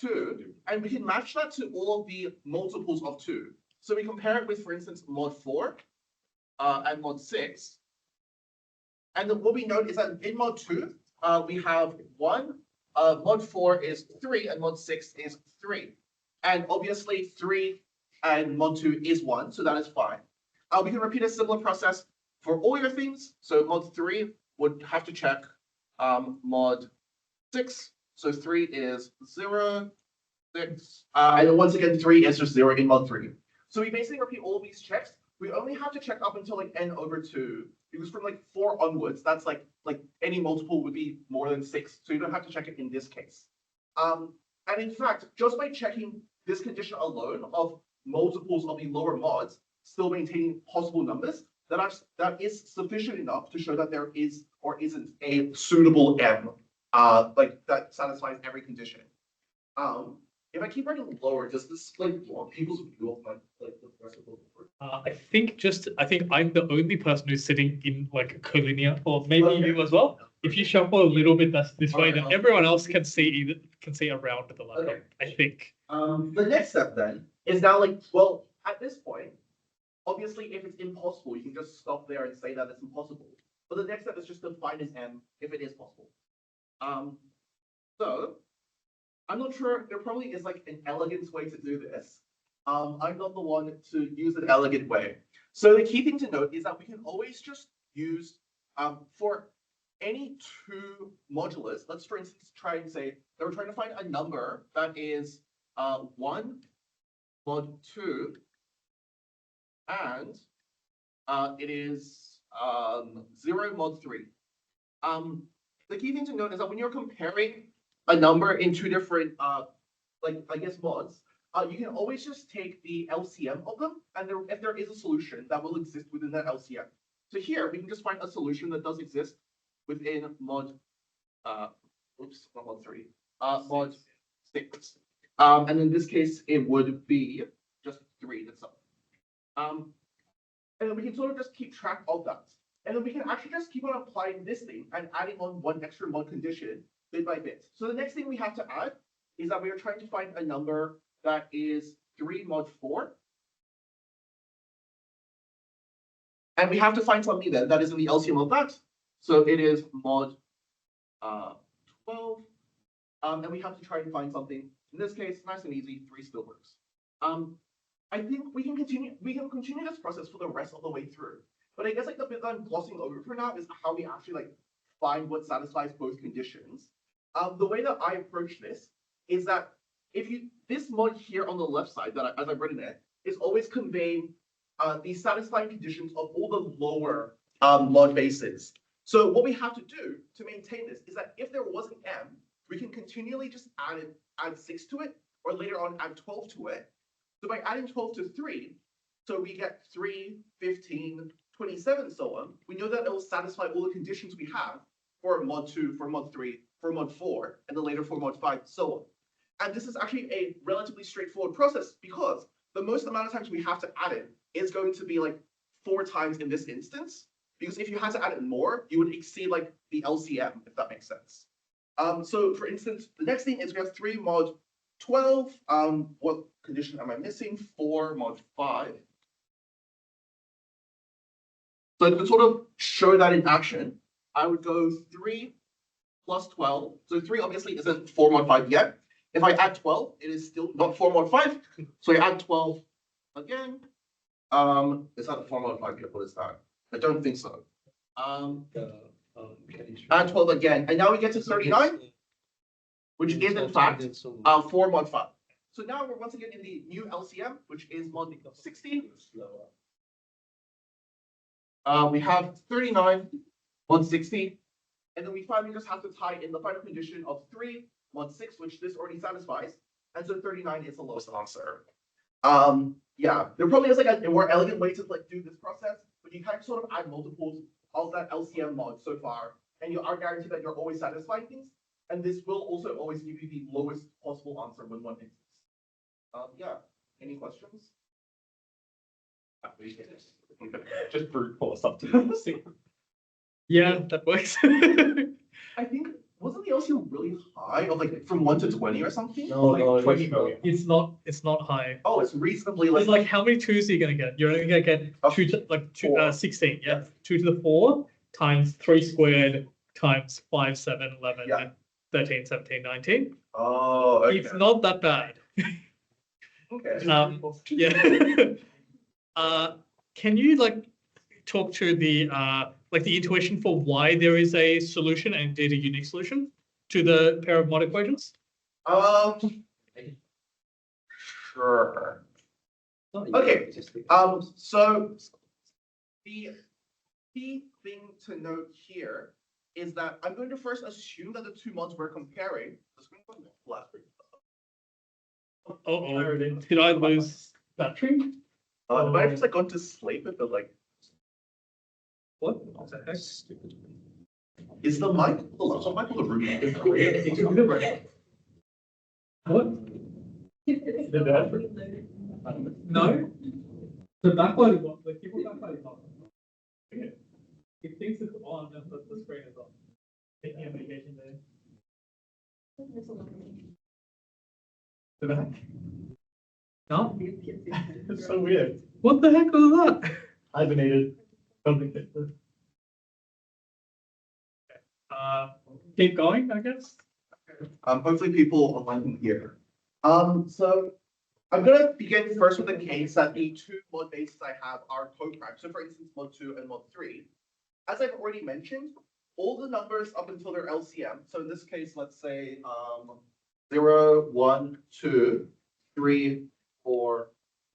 2, and we can match that to all of the multiples of 2. So we compare it with, for instance, mod 4 and mod 6. And then what we note is that in mod 2, we have 1, mod 4 is 3, and mod 6 is 3. And obviously 3 and mod 2 is 1, so that is fine. We can repeat a similar process for all your things. So mod 3 would have to check mod 6. So 3 is 0, 6. And then once again, 3 is just 0 in mod 3. So we basically repeat all these checks. We only have to check up until like n over 2, because from like 4 onwards, that's like any multiple would be more than 6. So you don't have to check it in this case. And in fact, just by checking this condition alone of multiples of the lower mods, still maintaining possible numbers, that is sufficient enough to show that there is or isn't a suitable m, like that satisfies every condition. If I keep writing lower, does this like block people's view of my like the rest of the board? I think I'm the only person who's sitting in like collinear, or maybe you as well. If you shuffle a little bit this way, then everyone else can see around the laptop. Okay. I think. The next step then is now like, well, at this point, obviously if it's impossible, you can just stop there and say that it's impossible. But the next step is just to find an m if it is possible. So I'm not sure, there probably is like an elegant way to do this. I'm not the one to use an elegant way. So the key thing to note is that we can always just use, for any 2 modulars, let's for instance try and say that we're trying to find a number that is 1 mod 2 and it is 0 mod 3. The key thing to note is that when you're comparing a number in 2 different like I guess mods, you can always just take the LCM of them, and if there is a solution that will exist within that LCM. So here we can just find a solution that does exist within mod oops, not mod 3, mod 6. And in this case it would be just 3 itself. And then we can sort of just keep track of that. And then we can actually just keep on applying this thing and adding on 1 extra mod condition bit by bit. So the next thing we have to add is that we are trying to find a number that is 3 mod 4. And we have to find something then that is in the LCM of that. So it is mod 12. And we have to try and find something. In this case, nice and easy, 3 still works. I think we can continue this process for the rest of the way through. But I guess like the bit that I'm glossing over for now is how we actually like find what satisfies both conditions. The way that I approach this is that this mod here on the left side that as I've written it is always conveying the satisfying conditions of all the lower mod bases. So what we have to do to maintain this is that if there was an m, we can continually just add 6 to it, or later on add 12 to it. So by adding 12 to 3, so we get 3, 15, 27, so on. We know that it will satisfy all the conditions we have for mod 2, for mod 3, for mod 4, and then later for mod 5, so on. And this is actually a relatively straightforward process because the most amount of times we have to add it is going to be like 4 times in this instance. Because if you had to add it more, you would exceed like the LCM, if that makes sense. So for instance, the next thing is we have 3 mod 12. What condition am I missing? 4 mod 5. So to sort of show that in action, I would go 3 plus 12. So 3 obviously isn't 4 mod 5 yet. If I add 12, it is still not 4 mod 5. So I add 12 again. Is that a 4 mod 5 yet? What is that? I don't think so. Add 12 again. And now we get to 39, which is in fact 4 mod 5. So now we're once again in the new LCM, which is mod 16. We have 39 mod 60. And then we finally just have to tie in the final condition of 3 mod 6, which this already satisfies. And so 39 is the lowest answer. Yeah, there probably is like a more elegant way to like do this process, but you kind of sort of add multiples of that LCM mod so far, and you are guaranteed that you're always satisfying things. And this will also always give you the lowest possible answer when one exists. Yeah, any questions? Just brute force up to see. Yeah, that works. I think, wasn't the LCM really high, of like from 1 to 20 or something? No, 20 million. It's not high. Oh, it's reasonably It's like, like how many 2s are you gonna get? You're only gonna get Of 2 to like 4. 16, yeah. 2 to the 4 times 3 squared times 5, 7, 11, Yeah. 13, 17, 19. oh, okay. It's not that bad. Okay. Yeah. Can you like talk to the like the intuition for why there is a solution and indeed a unique solution to the pair of mod equations? Sure. Okay. So the key thing to note here is that I'm going to first assume that the 2 mods we're comparing. The screen went flat. Oh, did I lose battery? I might have just like gone to sleep if it like. What the heck? Is the mic the laptop mic or the room? What? No. The backlight is on. The keyboard backlight is on. It thinks it's on, but the screen is on. Taking a vacation day. The back? No? It's so weird. What the heck was that? Hibernated. Something like this. Keep going, I guess. Hopefully people online can hear. So I'm gonna begin first with the case that the 2 mod bases I have are co-prime. So for instance, mod 2 and mod 3. As I've already mentioned, all the numbers up until their LCM. So in this case, let's say 0, 1, 2, 3, 4,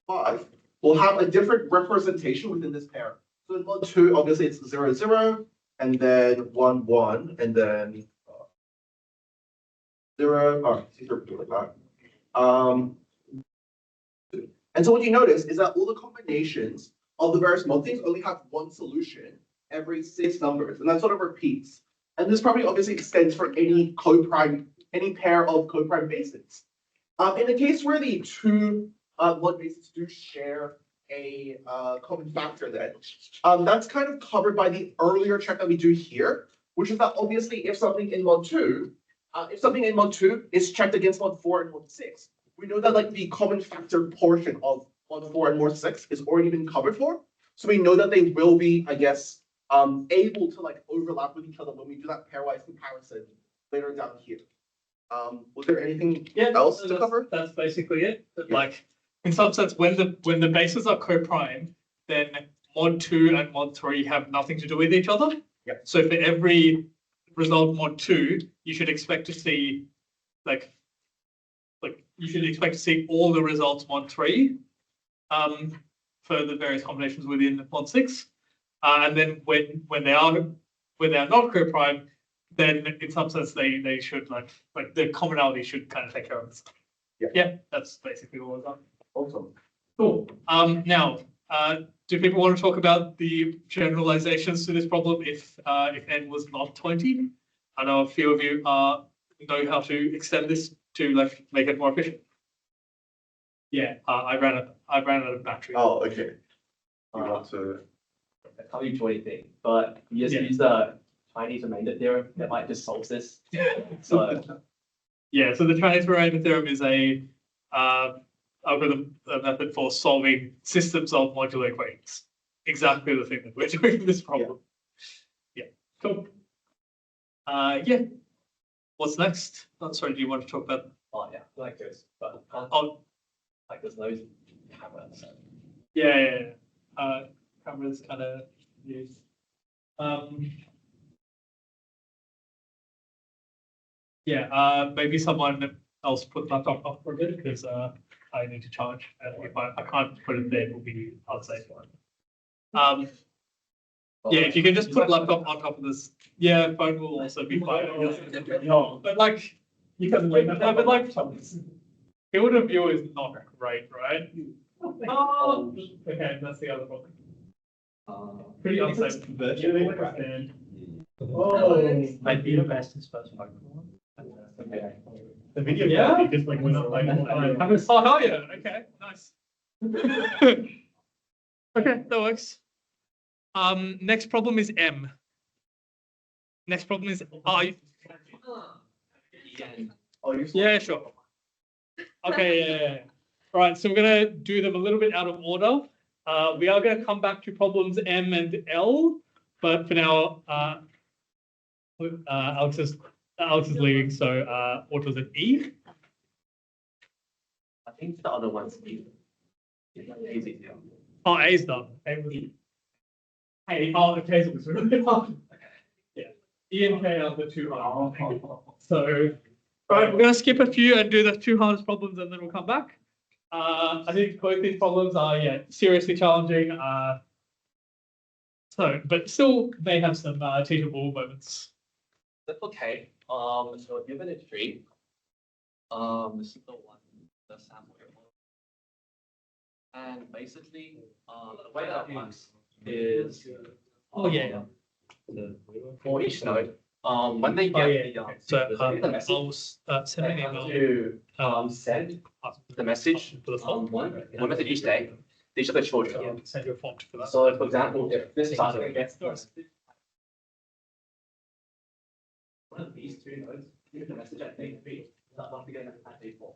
5 will have a different representation within this pair. So in mod 2, obviously it's 0, 0, and then 1, 1, and then 0. Oh, it's easier to do like that. And so what you notice is that all the combinations of the various mod things only have one solution every 6 numbers, and that sort of repeats. And this probably obviously extends for any co-prime, any pair of co-prime bases. In the case where the 2 mod bases do share a common factor, then that's kind of covered by the earlier check that we do here, which is that obviously if something in mod 2 is checked against mod 4 and mod 6, we know that like the common factor portion of mod 4 and mod 6 is already been covered for. So we know that they will be, I guess, able to like overlap with each other when we do that pairwise comparison later down here. Was there anything else to cover? That's basically it. Like in some sense, when the bases are co-prime, then mod 2 and mod 3 have nothing to do with each other. Yeah. So for every result mod 2, you should expect to see like you should expect to see all the results mod 3 for the various combinations within mod 6. And then when they are where they're not co-prime, then in some sense they should like the commonality should kind of take care of it. Yeah, that's basically all I've done. Awesome. Cool. Now, do people want to talk about the generalizations to this problem if n was not 20? I know a few of you know how to extend this to like make it more efficient. Yeah, I ran out of battery. Oh, okay. You want to, I can't really do anything, but you just Yeah. use the Chinese remainder theorem that might just solve this. So Yeah, so the Chinese remainder theorem is a algorithm method for solving systems of modular equations. Exactly the thing that we're doing in this problem. Yeah, cool. Yeah. What's next? Oh, sorry, do you want to talk about? oh yeah, like this, but Oh, like there's no camera. So. yeah. Cameras kind of used. Yeah, maybe someone else put laptop up for a bit because I need to charge. And if I can't put it there, it will be unsafe. Yeah, if you can just put laptop on top of this, yeah, phone will also be fine. But like, you can wait. But like, field of view is not great, right? Oh, okay, that's the other problem. Pretty unsafe. Virtually understand. Oh, Might be the best is first one. Okay. The video Yeah? quality just like went up like. oh hell yeah! Okay, nice. Okay, that works. Next problem is M. Next problem is I. oh, you. Yeah, sure. Okay, yeah. All right, so we're gonna do them a little bit out of order. We are gonna come back to problems M and L, but for now, Alex is leaving, so what was it? E? I think the other one's easy. Easy. Yeah. Oh, A's done. A was Hey, oh, K's was really hard. Yeah, E and K are the two hard. So, right, we're gonna skip a few and do the two hardest problems, and then we'll come back. I think both these problems are seriously challenging. But still may have some teachable moments. That's okay. So given a tree, this is the one, the sample. And basically, the way that works is Oh yeah. for each node, when they get the So the message, I'll send they an have email. to send the message for the form. one message each day. These are the children. Send your form for that. So, for example, if this target gets the message, one of these two nodes give the message at day 3, that one again at day 4.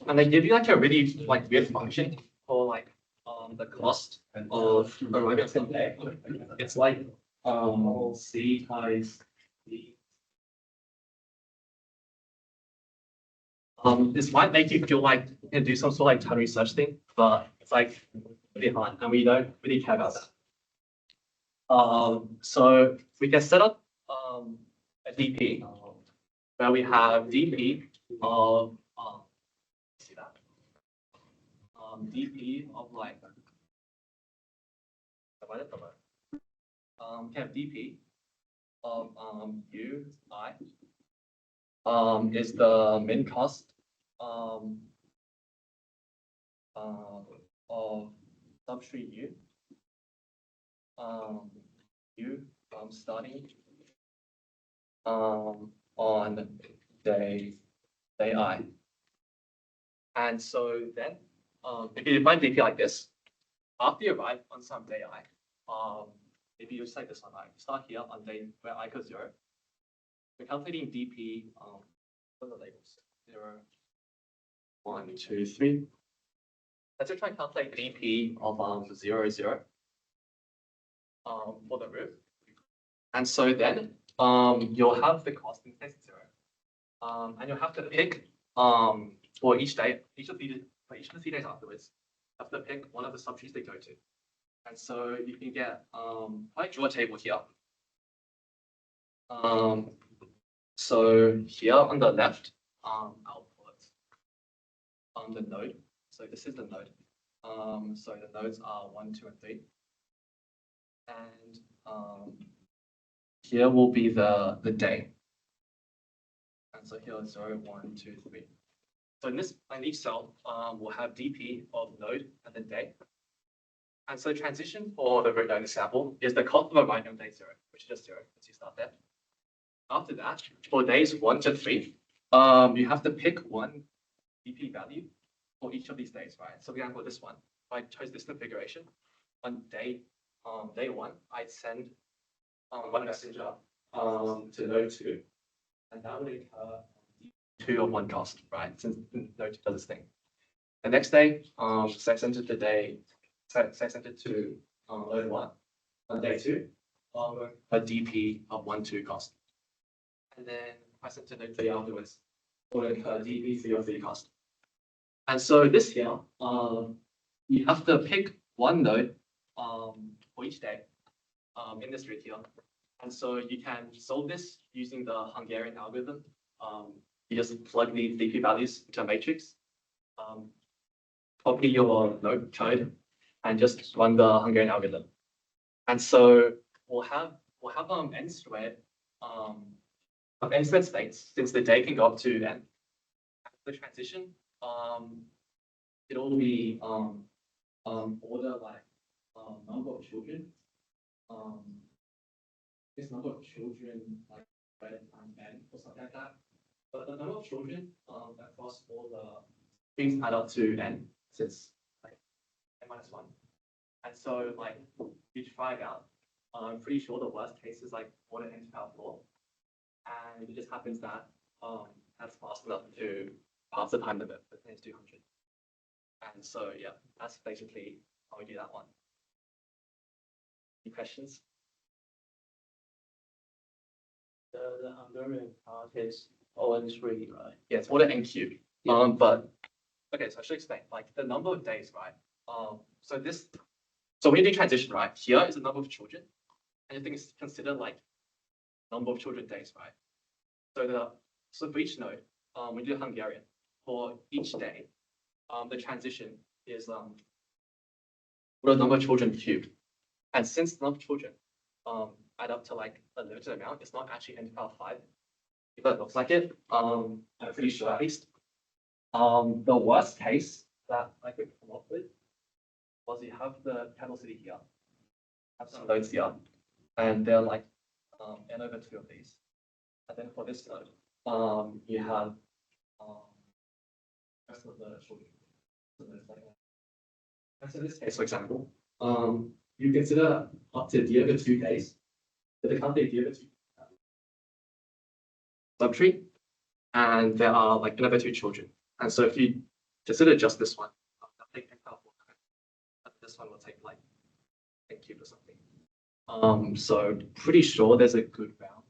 And they give you like a really like weird function for like the cost of arriving at some day. It's like C times D. This might make you feel like you can do some sort of like ton research thing, but it's like really hard, and we don't really care about that. So we can set up a DP where we have DP of see that DP of like we have DP of U I is the min cost of subtree U starting on day I. And so then if you define DP like this, after you arrive on some day I, if you just like this one, start here on day where I equals 0, we're calculating DP, what are the labels? 0, 1, 2, 3. Let's just try and calculate DP of 0, 0 for the root. And so then you'll have the cost in place 0. And you'll have to pick for each day, each of the 3 days afterwards, have to pick one of the subtrees they go to. And so you can get I draw a table here. So here on the left, I'll put the node. So this is the node. So the nodes are 1, 2, and 3. And here will be the day. And so here is 0, 1, 2, 3. So in each cell, we'll have DP of node and then day. And so transition for the root node example is the cost of a write on day 0, which is just 0, as you start there. After that, for days 1 to 3, you have to pick one DP value for each of these days, right? So for example, this one, if I chose this configuration, on day 1, I'd send one messenger to node 2, and that would incur 2 of 1 cost, right? Since node 2 does this thing. The next day, say I send it to node 1 on day 2, a DP of 1, 2 cost. And then if I send to node 3 afterwards, it will incur DP 3 of 3 cost. And so this here, you have to pick one node for each day in this route here. And so you can solve this using the Hungarian algorithm. You just plug these DP values into a matrix, copy your node code, and just run the Hungarian algorithm. And so we'll have n squared of n squared states, since the day can go up to n. The transition, it'll be order like number of children. This number of children like times n or something like that. But the number of children across all the things add up to n, since like n minus 1. And so like you try it out. I'm pretty sure the worst case is like order n to the power 4. And it just happens that that's fast enough to pass the time limit with n is 200. And so yeah, that's basically how we do that one. Any questions? The Hungarian part is ON3, right? Yeah, it's order n cubed. Yeah. But okay, so I should explain like the number of days, right? So when you do transition, right? Here is the number of children, and you think it's considered like number of children days, right? So for each node, we do Hungarian. For each day, the transition is the number of children cubed. And since the number of children add up to like a limited amount, it's not actually n to the power 5. If it looks like it, I'm pretty sure at least. The worst case that I could come up with was you have the capital city here, have some nodes here, and they're like n over 2 of these. And then for this node, you have rest of the children. So there's like that. And so in this case, for example, you consider up to d over 2 days, but they can't be d over 2 subtree, and there are like n over 2 children. And so if you consider just this one, I'll take n power 4, but this one will take like n cubed or something. So pretty sure there's a good round.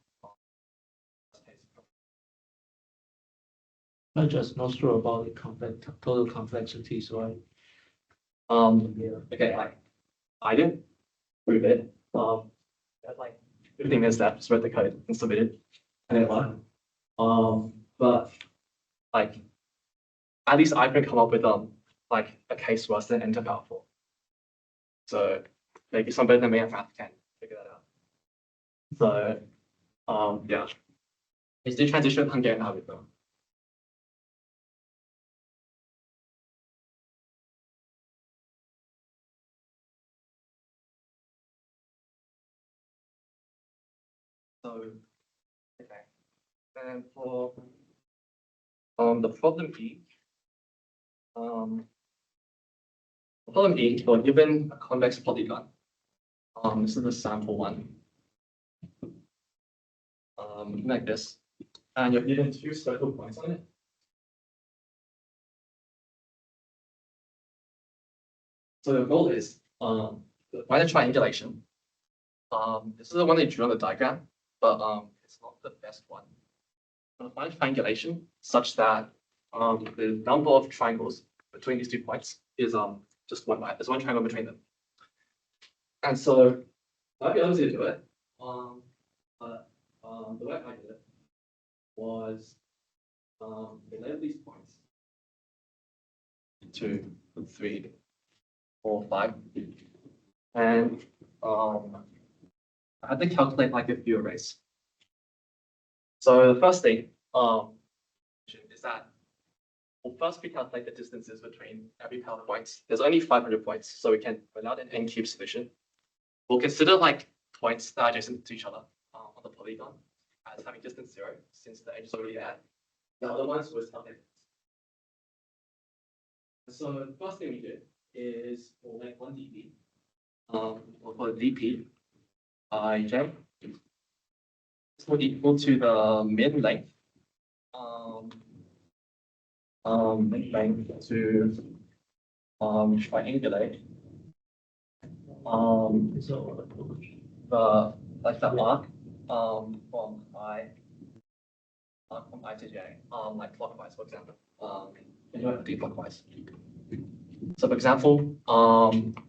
I'm just not sure about the total complexities, right? Okay, like I didn't prove it. At like 15 minutes left, just wrote the code and submitted, and then like, but like at least I can come up with like a case worse than n to the power 4. So maybe somebody than me at math can figure that out. So yeah, it's the transition Hungarian algorithm. So, okay, and for the problem E, you're given a convex polygon. This is the sample one. Like this, and you're given 2 circle points on it. So the goal is find a triangulation. This is the one they drew on the diagram, but it's not the best one. Find a triangulation such that the number of triangles between these 2 points is just one, right? There's one triangle between them. And so I'd be able to do it, but the way I did it was label these points 2, 3, 4, 5, and I had to calculate like a few arrays. So the first thing is that we'll first we calculate the distances between every pair of points. There's only 500 points, so we can without an n-cube solution. We'll consider like points that are adjacent to each other on the polygon as having distance 0, since the edge is already there. The other ones was nothing. So the first thing we do is we'll make one dp. We'll call it dp ij. This will equal to the min length. Length to triangulate the arc from I to j, like clockwise, for example, clockwise. So for example,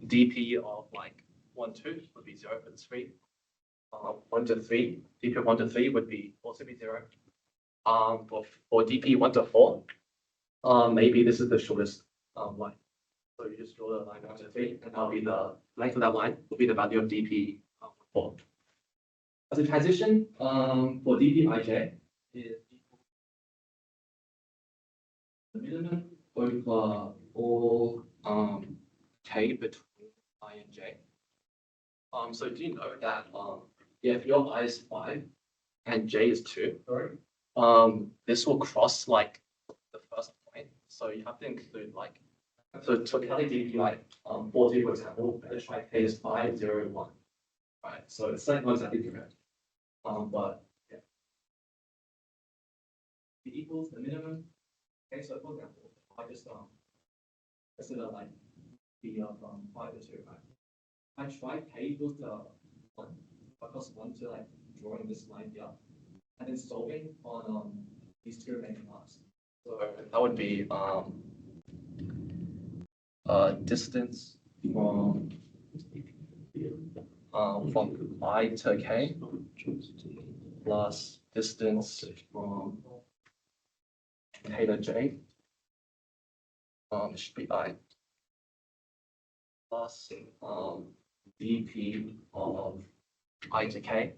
dp of like 1, 2 would be 0 for the 3. 1 to 3, dp of 1 to 3 would be also be 0. For dp 1 to 4, maybe this is the shortest line. So you just draw the line 1 to 3, and that'll be the length of that line will be the value of dp 4. As a transition, for dp ij is equal to the minimum over all k between I and j. So do you know that if your I is 5 and j is 2, this will cross like the first point. So you have to include like, so to calculate dp like 40, for example, let's try k is 5, 0, 1. Right, so it's like not exactly correct. But yeah. It equals the minimum. Okay, so for example, I just consider like b of 5 to 2, right? I try k equals to 1, because 1 to like drawing this line here, and then solving on these two remaining marks. So that would be distance from I to k plus distance from k to j. It should be I plus dp of I to k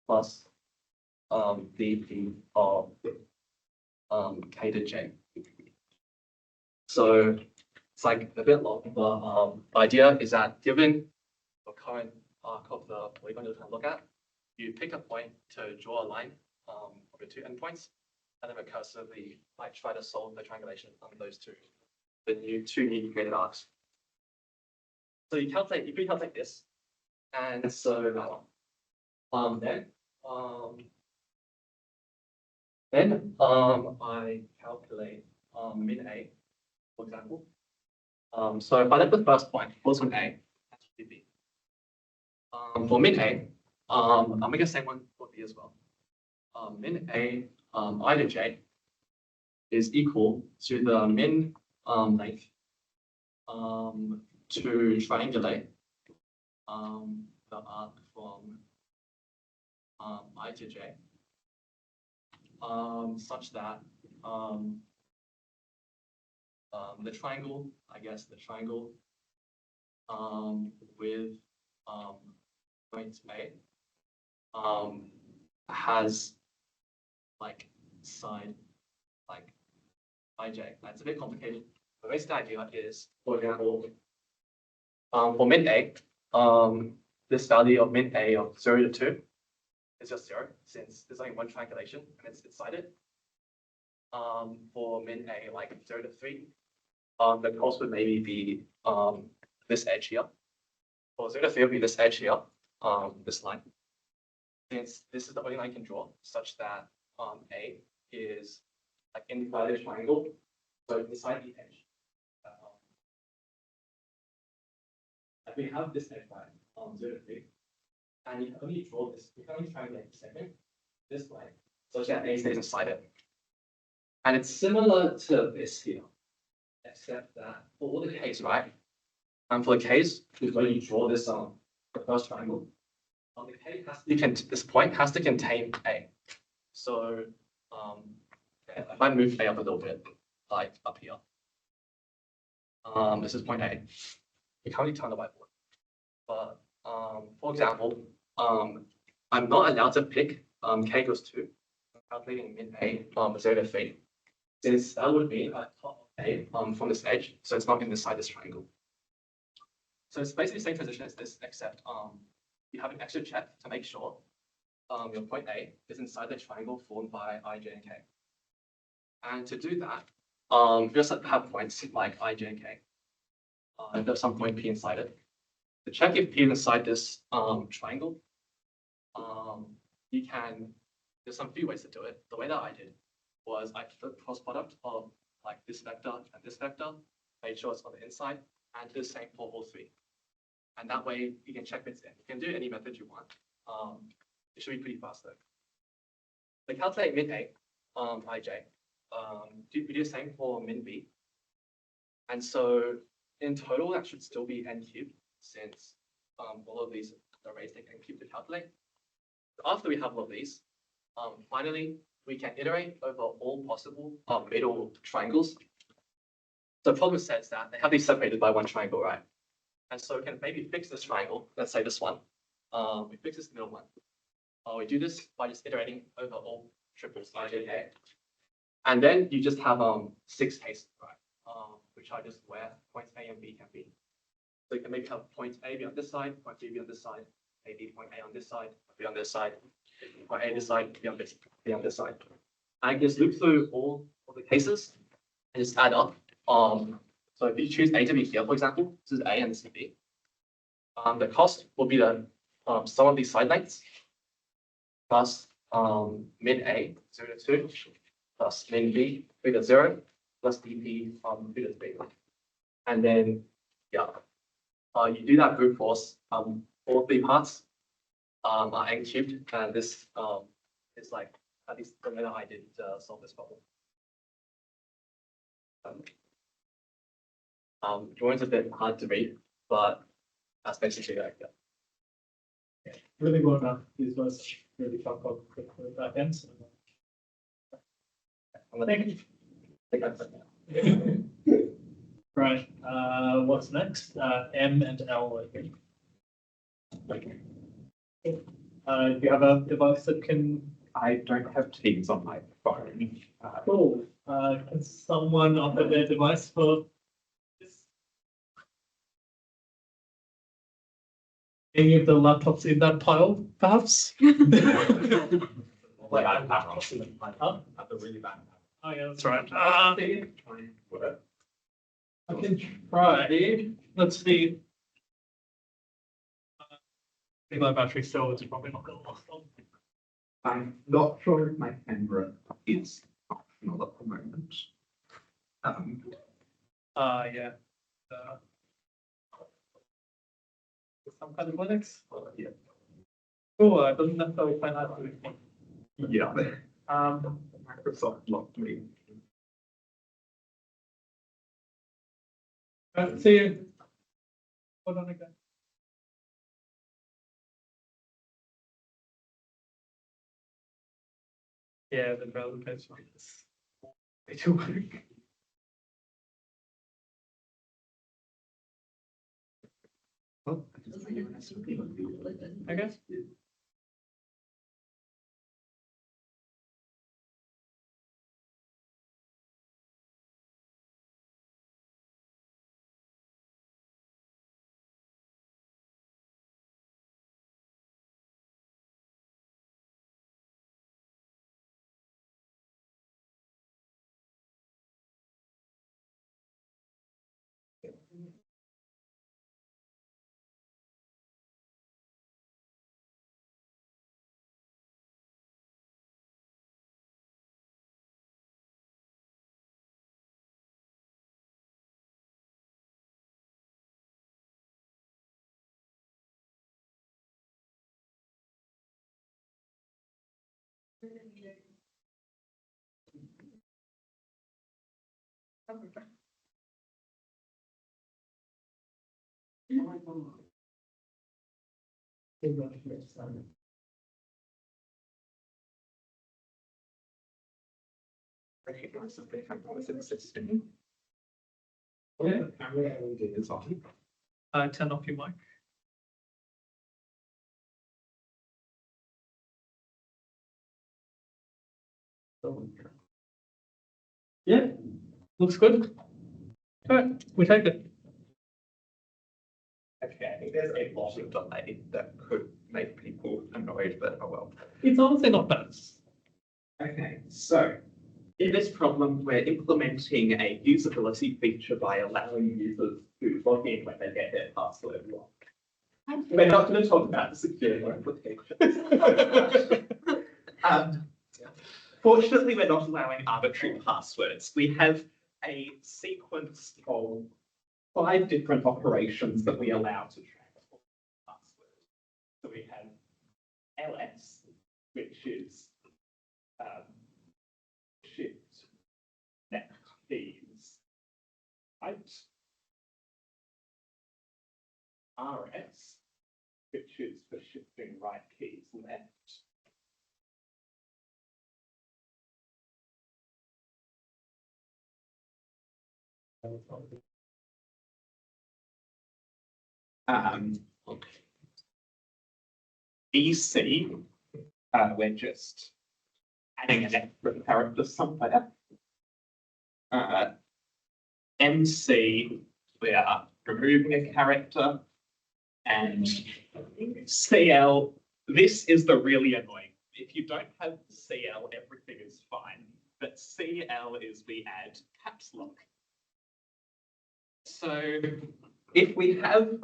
plus dp of k to j. So it's like a bit long, but the idea is that given the current arc of the polygon you're trying to look at, you pick a point to draw a line of the two endpoints, and then recursively like try to solve the triangulation on those two, the two newly created arcs. So you calculate this, and so then I calculate min a, for example. So if I let the first point, what's min a? That's what b. For min a, I'm making the same one for b as well. Min a I to j is equal to the min length to triangulate the arc from I to j such that the triangle, with point A has like side like ij. That's a bit complicated. The basic idea is, for example, for min a, this value of min a of 0 to 2 is just 0, since there's only one triangulation and it's sided. For min a like 0 to 3, the cost would maybe be this edge here. For 0 to 3 would be this edge here, this line. Since this is the only line I can draw, such that A is like inside the triangle, so inside the edge. Like we have this edge line 0 to 3, and you can only draw this, you can only triangulate the segment this way, such that A stays inside it. And it's similar to this here, except that for all the case, right? And for the case, when you draw this the first triangle, the K has to this point has to contain A. So if I move A up a little bit, like up here, this is point A. You can't really turn the whiteboard. But for example, I'm not allowed to pick k equals 2, calculating min a 0 to 3, since that would mean I cut off a from this edge, so it's not inside this triangle. So it's basically the same transition as this, except you have an extra check to make sure your point A is inside the triangle formed by I, J, and K. And to do that, you just have points like I, J, and K. There's some point P inside it. To check if P is inside this triangle, you can, there's some few ways to do it. The way that I did was I took the cross product of like this vector and this vector, made sure it's on the inside, and did the same for all three. And that way you can check bits in. You can do any method you want. It should be pretty fast though. To calculate min A, ij, we do the same for min B. And so in total, that should still be n cubed, since all of these arrays take n cubed to calculate. After we have all of these, finally, we can iterate over all possible middle triangles. The problem says that they have to be separated by one triangle, right? And so we can maybe fix this triangle, let's say this one. We fix this middle one. We do this by just iterating over all triples I, J, K. And then you just have 6 cases, right? Which are just where points A and B can be. So you can maybe have point A be on this side, point B be on this side, maybe point A on this side, B on this side, point A this side, B on this side. And just loop through all of the cases and just add up. So if you choose A to be here, for example, this is A and this is B. The cost will be the sum of these side lengths plus min A 0 to 2 plus min B 3 to 0 plus dp 2 to 3. And then yeah, you do that brute force. All 3 parts are n cubed, and this is like at least the way that I did solve this problem. Drawing's a bit hard to read, but that's basically like that. Really good enough. This was really tough with that end. Right. What's next? M and L, I think. Do you have a device that can? I don't have Teams on my phone. Cool. Can someone offer their device for this? Any of the laptops in that pile, perhaps? Like I'm at the really bad. Oh yeah, that's right. I can try. Let's see. I think my battery cell is probably not going to last long. I'm not sure if my camera is optional at the moment. Yeah. Some kind of Linux? Yeah. Cool, it doesn't necessarily play that. Yeah. Microsoft locked me. See you. Hold on again. Yeah, the browser page for this. It will work. Oh, I guess. Recognize something I was insisting. Yeah, camera LED is on. Turn off your mic. Yeah, looks good. All right, we take it. Okay, I think there's a lot of delay that could make people annoyed, but oh well. It's honestly not bad. Okay, so in this problem, we're implementing a usability feature by allowing users to log in when they get their password wrong. We're not going to talk about the security implications. Fortunately, we're not allowing arbitrary passwords. We have a sequence of 5 different operations that we allow to transform passwords. So we have ls, which is shift left keys right, rs, which is for shifting right keys left, EC, we're just adding an extra character somewhere. MC, we are removing a character. And CL, this is the really annoying. If you don't have CL, everything is fine. But CL is we add caps lock. So if we have,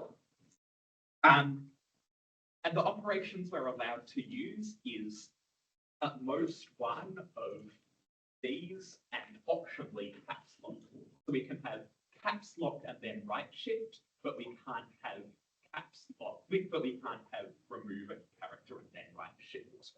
and the operations we're allowed to use is at most one of these and optionally caps lock. So we can have caps lock and then right shift, but we can't have caps lock, but we can't have remove a character and then right shift.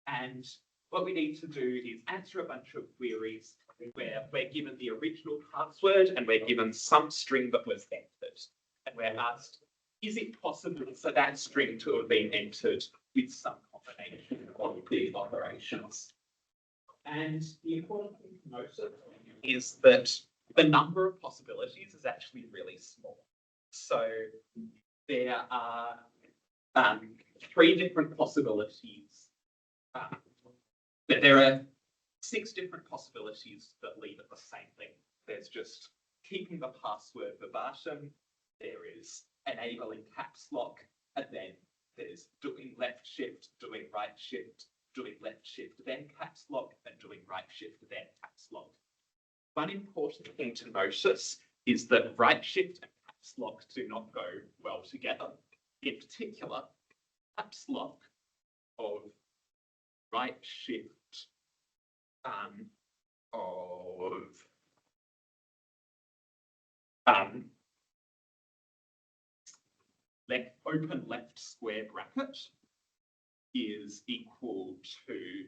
And what we need to do is answer a bunch of queries where we're given the original password and we're given some string that was entered. And we're asked, is it possible for that string to have been entered with some combination of these operations? And the important thing to notice is that the number of possibilities is actually really small. So there are 3 different possibilities. There are 6 different possibilities that lead at the same thing. There's just keeping the password verbatim. There is enabling caps lock, and then there's doing left shift, doing right shift, doing left shift, then caps lock, and doing right shift, then caps lock. One important thing to notice is that right shift and caps lock do not go well together. In particular, caps lock of right shift open left square bracket is equal to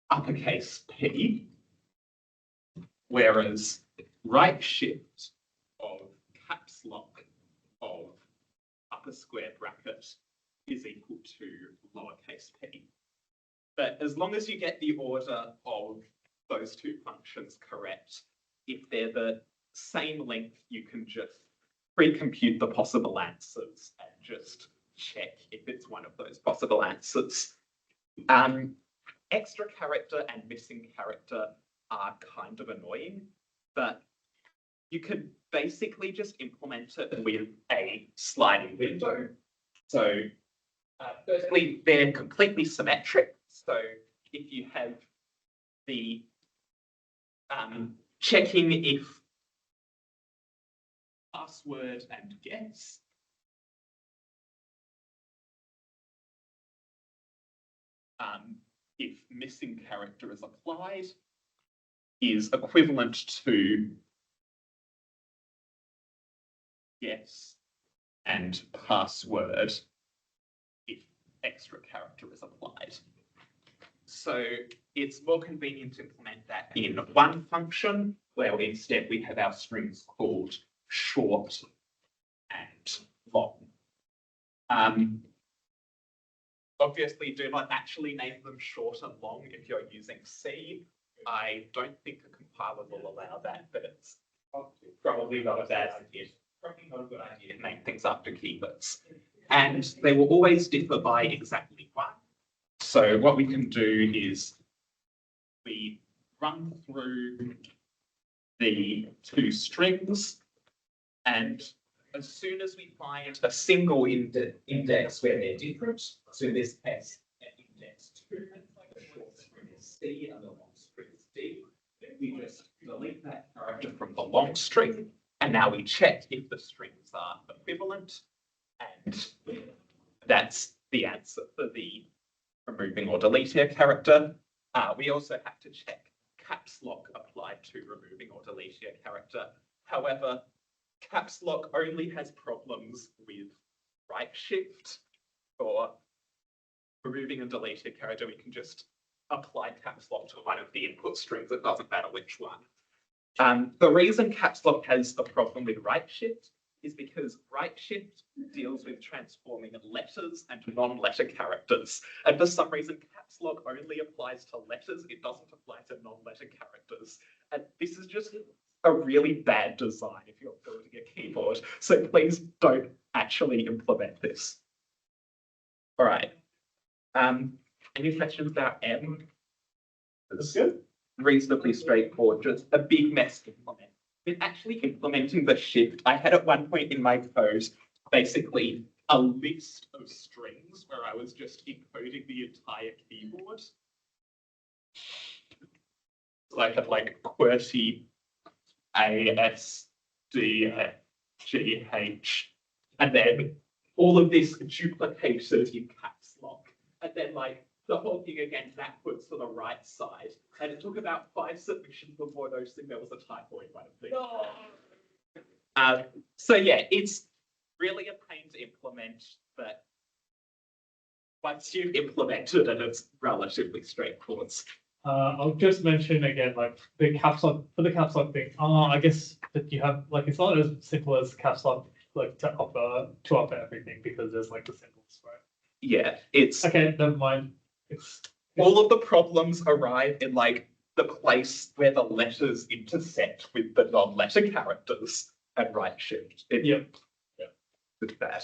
uppercase P, whereas right shift of caps lock of upper square bracket is equal to lowercase p. But as long as you get the order of those 2 functions correct, if they're the same length, you can just pre-compute the possible answers and just check if it's one of those possible answers. Extra character and missing character are kind of annoying, but you could basically just implement it with a sliding window. So firstly, they're completely symmetric. So if you have the checking if password and guess, if missing character is applied, is equivalent to guess and password if extra character is applied. So it's more convenient to implement that in one function, where instead we have our strings called short and long. Obviously, do not actually name them short and long if you're using C. I don't think the compiler will allow that, but it's probably not a bad idea. Probably not a good idea to name things after keywords. and they will always differ by exactly one. So what we can do is we run through the two strings, and as soon as we find a single index where they're different, so in this case, at index 2, the short string is C and the long string is D, then we just delete that character from the long string, and now we check if the strings are equivalent, and that's the answer for the removing or deleting a character. We also have to check caps lock applied to removing or deleting a character. However, caps lock only has problems with right shift. For removing and deleting a character, we can just apply caps lock to one of the input strings. It doesn't matter which one. The reason caps lock has a problem with right shift is because right shift deals with transforming letters and non-letter characters. And for some reason, caps lock only applies to letters. It doesn't apply to non-letter characters. And this is just a really bad design if you're building a keyboard. So please don't actually implement this. All right. Any questions about M? That's good. Reasonably straightforward, just a big mess to implement. With actually implementing the shift, I had at one point in my code basically a list of strings where I was just encoding the entire keyboard. So I had like QWERTY A, S, D, F, G, H, and then all of this duplicated in caps lock, and then like the whole thing again backwards to the right side. And it took about 5 submissions before noticing there was a typo in one of these. So yeah, it's really a pain to implement, but once you've implemented it, it's relatively straightforward. I'll just mention again, like the caps lock for the caps lock thing. I guess that you have like it's not as simple as caps lock like to offer everything because there's like the symbols, right? Yeah, it's Okay, never mind. It's all of the problems arrive in like the place where the letters intersect with the non-letter characters and right shift. Yep. It's bad.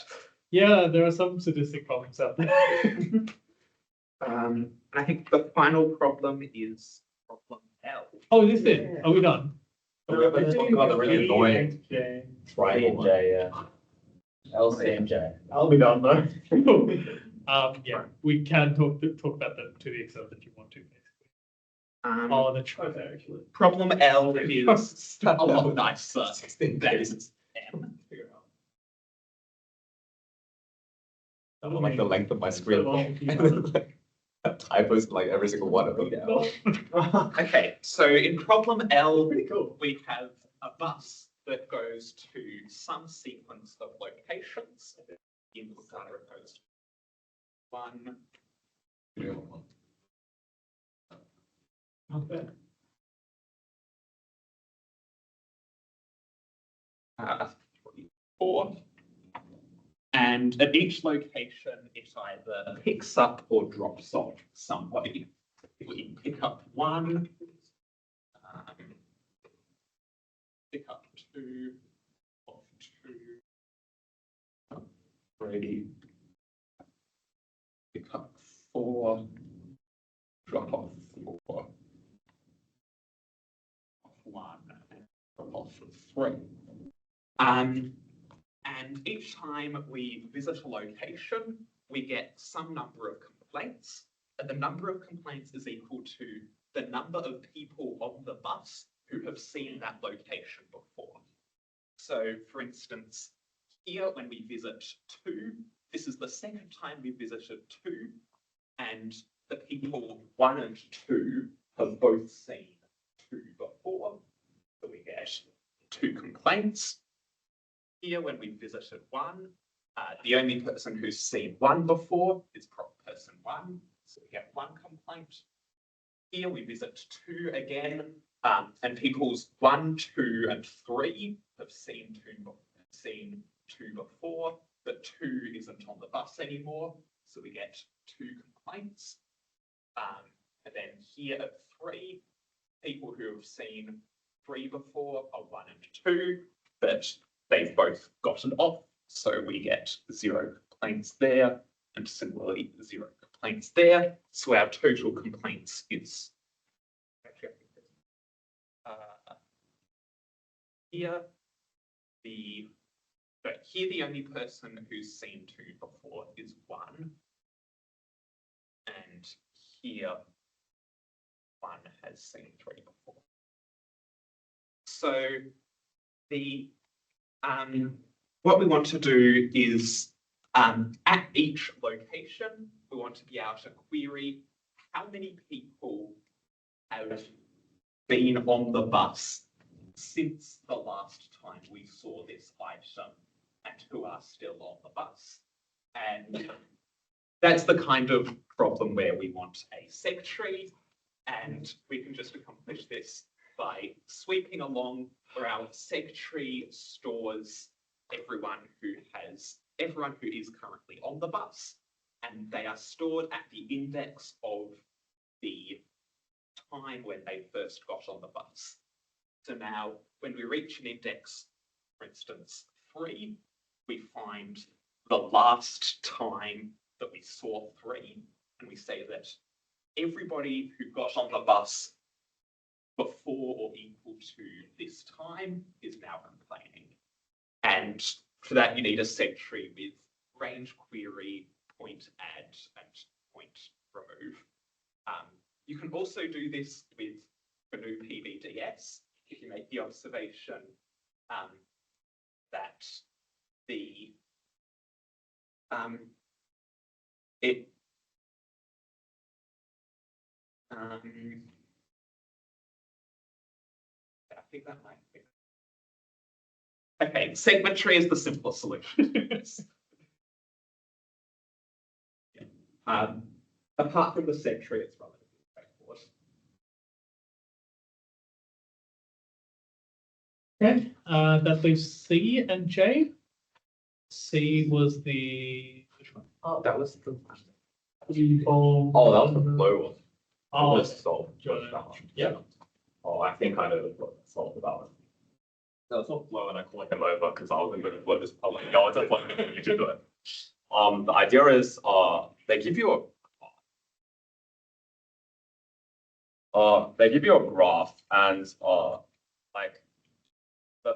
Yeah, there are some sadistic problems out there. I think the final problem is problem L. Oh, is this it? Are we done? Talk about the really annoying triangle one. J, L, C, and J. I'll be done though. Yeah, we can talk about that to the extent that you want to. Oh, the trifecta actually. Problem L is a lot nicer than M. I don't like the length of my screen. Typos like every single one of them. Okay, so in problem L, Pretty cool. we have a bus that goes to some sequence of locations. Inputs are opposed. 1, Okay. 3, 4. And at each location, it either picks up or drops off somebody. We pick up 1, pick up 2, off 2, 3, pick up 4, drop off 4, off 1, and drop off 3. And each time we visit a location, we get some number of complaints, and the number of complaints is equal to the number of people on the bus who have seen that location before. So, for instance, here when we visit 2, this is the second time we visited 2, and the people 1 and 2 have both seen 2 before, so we get 2 complaints. Here, when we visited 1, the only person who's seen 1 before is person 1, so we get 1 complaint. Here we visit 2 again, and people's 1, 2, and 3 have seen 2 before, but 2 isn't on the bus anymore, so we get 2 complaints. And then here at 3, people who have seen 3 before are 1 and 2, but they've both gotten off, so we get 0 complaints there, and similarly 0 complaints there. So our total complaints is actually, here the only person who's seen 2 before is 1, and here 1 has seen 3 before. So the what we want to do is at each location, we want to be able to query how many people have been on the bus since the last time we saw this item and who are still on the bus. And that's the kind of problem where we want a sec tree, and we can just accomplish this by sweeping along where our sec tree stores everyone who is currently on the bus, and they are stored at the index of the time when they first got on the bus. So now when we reach an index, for instance, 3, we find the last time that we saw 3, and we say that everybody who got on the bus before or equal to this time is now complaining. And for that, you need a set tree with range query, point add, and point remove. You can also do this with GNU PBDS if you make the observation that the I think that might be. Okay, segment tree is the simplest solution to this. Yeah. Apart from the set tree, it's relatively straightforward. Okay, that leaves C and J. C was the, which one? Oh, that was the. Oh, Oh, that was the flow one. Oh, It was solved. do you wanna- That one. yeah. Oh, I think I know what solved that one. No, it's not flow, and I call him over because I was in the flow. I was like, no, it's a flow. You should do it. The idea is, they give you a graph, and like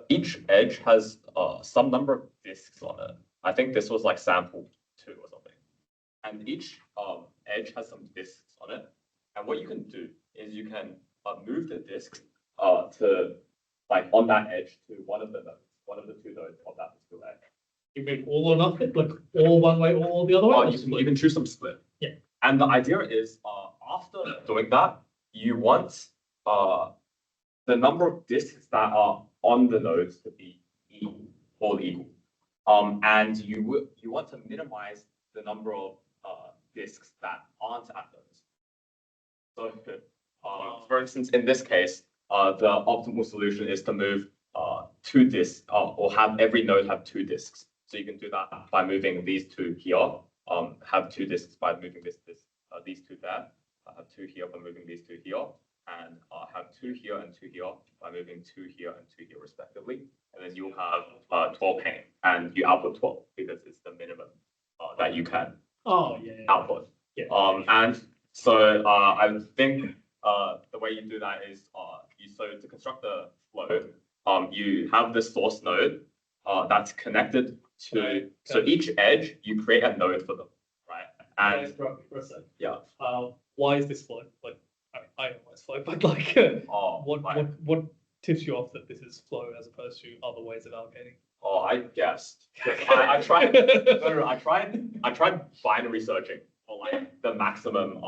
each edge has some number of disks on it. I think this was like sample 2 or something, and each edge has some disks on it. And what you can do is you can move the disk to like on that edge to one of the 2 nodes of that particular edge. You mean all or nothing, like all one way, all the other way? Oh, or you split? can choose some split. Yeah. And the idea is, after doing that, you want the number of disks that are on the nodes to be all equal. And you want to minimize the number of disks that aren't at those. So, for instance, in this case, the optimal solution is to move 2 disks, or have every node have 2 disks. So you can do that by moving these 2 here. Have 2 disks by moving these 2 there. Have 2 here by moving these 2 here, and have 2 here and 2 here by moving 2 here and 2 here respectively. And then you'll have 12 pane, and you output 12 because it's the minimum that you can output. Yeah. And so I think the way you do that is to construct the flow, you have the source node that's connected to, so each edge you create a node for them, right? Can I And interrupt you for a sec? yeah. Why is this flow? Like, I know why it's flow, but like, what tips you off that this is flow as opposed to other ways of allocating? Oh, I guessed. I tried. No, I tried binary searching for like the maximum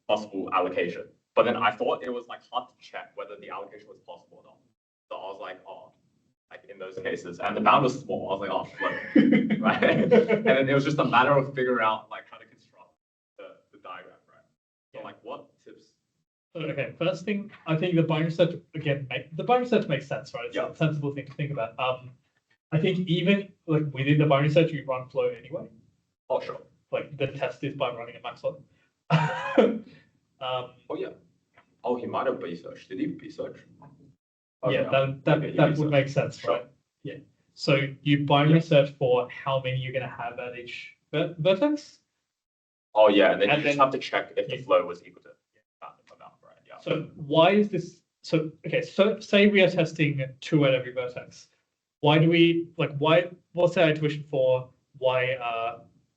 possible allocation, but then I thought it was like hard to check whether the allocation was possible or not. So I was like, oh, like in those cases, and the bound was small. I was like, oh, flow, right? And then it was just a matter of figuring out like how to construct the diagram, right? So like, what tips? Okay, first thing, I think the binary search, again, the binary search makes sense, right? It's Yeah. a sensible thing to think about. I think even like within the binary search, you run flow anyway. Oh, sure. Like the test is by running a max flow. Oh, yeah. Oh, he might have B-search. Did he B-search? Oh, Yeah, Okay, that he would B-search. make sense, Sure. right? Yeah. So you binary search for how many you're going to have at each vertex. Oh, yeah, and then And you just then- have to check if the flow was equal to that amount, right? Yeah. So why is this? So, okay, so say we are testing 2 at every vertex. Why do we, like, what's our intuition for why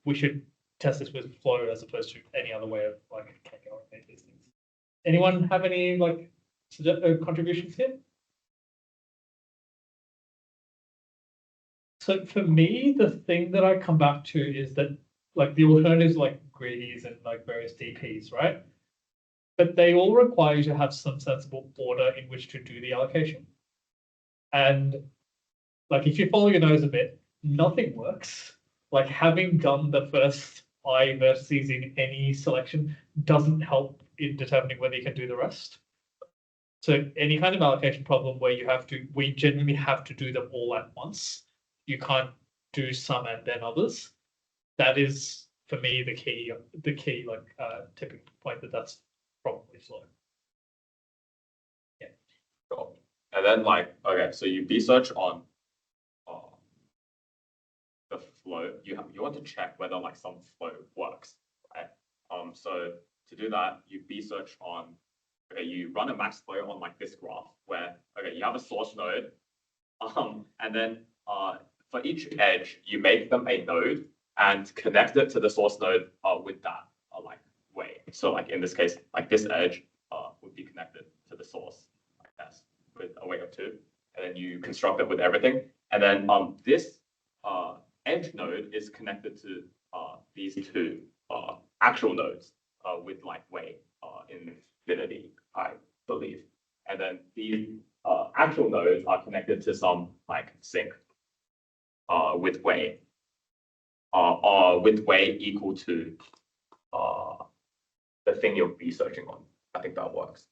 we should test this with flow as opposed to any other way of like calculating these things? Anyone have any like contributions here? So for me, the thing that I come back to is that like the alternatives like greedies and like various DPs, right? But they all require you to have some sensible order in which to do the allocation. And like if you follow your nose a bit, nothing works. Like having done the first I vertices in any selection doesn't help in determining whether you can do the rest. So any kind of allocation problem where we genuinely have to do them all at once. You can't do some and then others. That is for me the key like tipping point that's probably slow. Sure. And then like, okay, so you search on the flow. You want to check whether like some flow works, right? So to do that, you search on, okay, you run a max flow on like this graph where, okay, you have a source node, and then for each edge, you make them a node and connect it to the source node with that like way. So like in this case, like this edge would be connected to the source like this with a weight of 2, and then you construct it with everything. And then this edge node is connected to these 2 actual nodes with like weight infinity, I believe. And then these actual nodes are connected to some like sink with weight equal to the thing you're researching on. I think that works.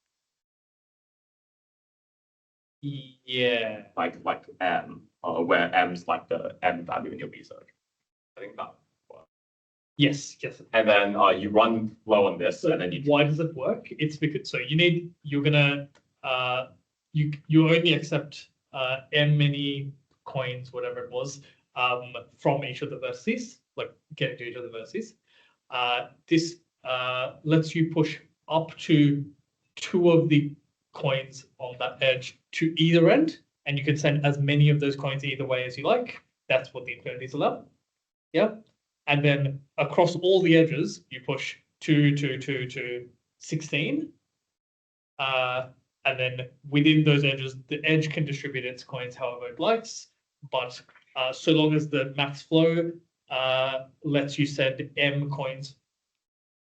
Yeah. Like M, where M's like the M value in your research. I think that works. Yes. And then you run flow on this, So and then you. why does it work? It's because you're gonna you only accept M many coins, whatever it was, from each of the vertices, like getting to each of the vertices. This lets you push up to 2 of the coins on that edge to either end, and you can send as many of those coins either way as you like. That's what the infinities allow. Yeah. And then across all the edges, you push 2 to 16. And then within those edges, the edge can distribute its coins however it likes. But so long as the max flow lets you send M coins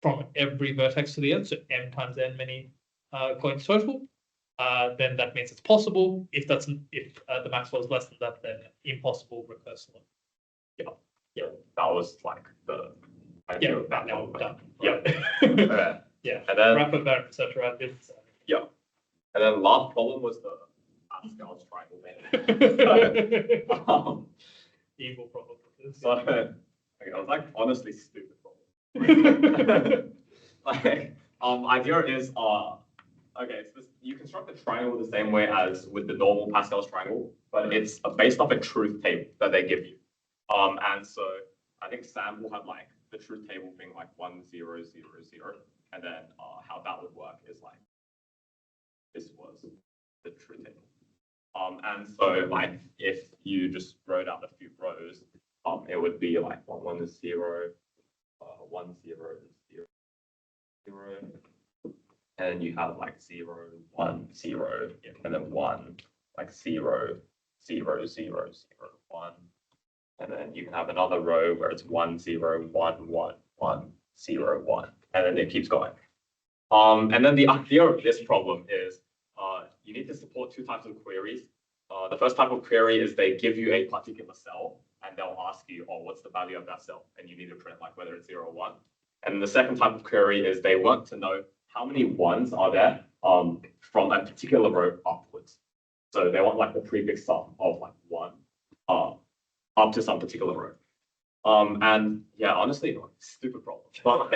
from every vertex to the end, so M times N many coins total, then that means it's possible. If the max flow is less than that, then impossible recursively. Yeah, that was like the idea Yeah, of that now one. we're done. Yeah. Yeah. Yeah. And then Rapid variant, etc. yeah. And then last problem was the Pascal's triangle man. Evil problem. So okay, it was like honestly stupid problem. Like idea is okay, so you construct a triangle the same way as with the normal Pascal's triangle, but it's based off a truth table that they give you. And so I think Sam will have like the truth table being like 1, 0, 0, 0, and then how that would work is like this was the truth table. And so like if you just wrote out a few rows, it would be like 1, 1 is 0, 1, 0 is 0, 0, and you have like 0, 1, 0, and then 1, like 0, 0, 0, 0, 1. And then you can have another row where it's 1, 0, 1, 1, 1, 0, 1, and then it keeps going. And then the idea of this problem is you need to support 2 types of queries. The first type of query is they give you a particular cell and they'll ask you, oh, what's the value of that cell? And you need to print like whether it's 0 or 1. And the second type of query is they want to know how many ones are there from a particular row upwards. So they want like the prefix sum of like 1 up to some particular row. And yeah, honestly, stupid problem. But,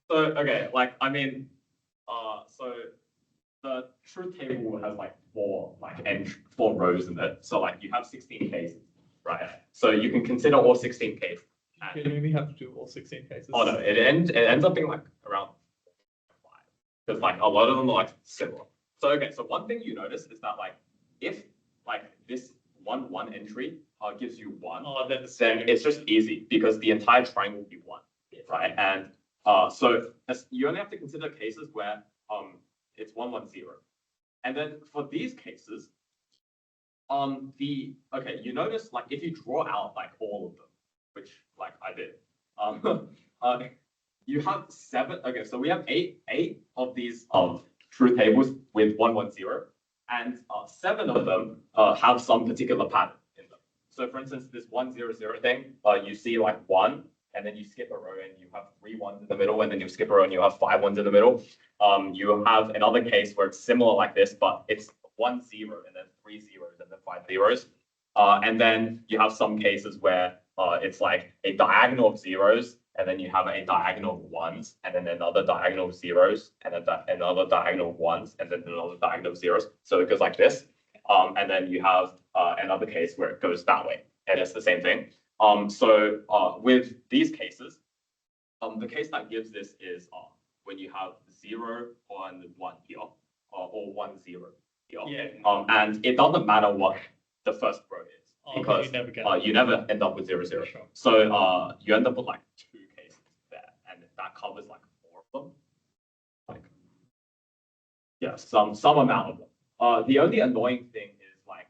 so okay, like I mean, so the truth table has like 4 rows in it. So like you have 16 cases. right? So you can consider all 16 cases. You only have to do all 16 cases. Oh no, it ends up being like around 5. Because like a lot of them are like similar. So okay, so one thing you notice is that like if like this one entry gives you 1, Oh, then then it's just easy because the entire triangle will be 1, right? And so you only have to consider cases where it's 1, 1, 0. And then for these cases, you notice like if you draw out like all of them, which like I did, you have 7. Okay, so we have eight of these truth tables with 1, 1, 0, and 7 of them have some particular pattern in them. So for instance, this 1, 0, 0 thing, you see like 1, and then you skip a row and you have 3 1s in the middle, and then you skip a row and you have 5 1s in the middle. You have another case where it's similar like this, but it's 1 0 and then 3 zeros and then 5 zeros. And then you have some cases where it's like a diagonal of zeros, and then you have a diagonal of 1s, and then another diagonal of zeros, and then another diagonal of 1s, and then another diagonal of zeros. So it goes like this. And then you have another case where it goes that way, and it's the same thing. So with these cases, the case that gives this is when you have 0, 1, 1 here, or 1, 0 here. Yeah. And it doesn't matter what the first row is, because you never get you never end up with 0, 0. Sure. So you end up with like 2 cases there, and that covers like 4 of them. Like, yeah, some amount of them. The only annoying thing is like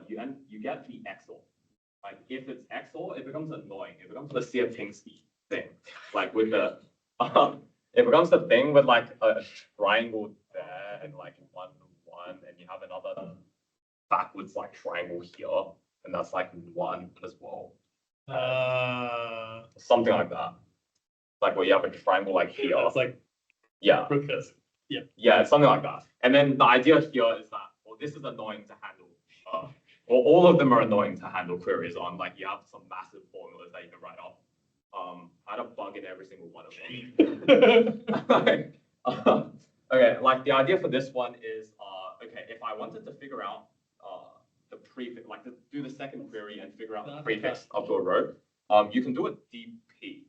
you get the XOR. Like if it's XOR, it becomes annoying. It becomes the Sierpinski thing. Like with the it becomes the thing with like a triangle there and like 1, 1, and you have another backwards like triangle here, and that's like 1 as well. Something like that. Like where you have a triangle like here. It's like Yeah. recursive. Yeah, it's something like that. And then the idea here is that, well, this is annoying to handle. Well, all of them are annoying to handle queries on. Like you have some massive formulas that you can write off. I had a bug in every single one of them. Okay, like the idea for this one is, okay, if I wanted to figure out the prefix, like to do the second query and figure out the prefix of your row, you can do a DP.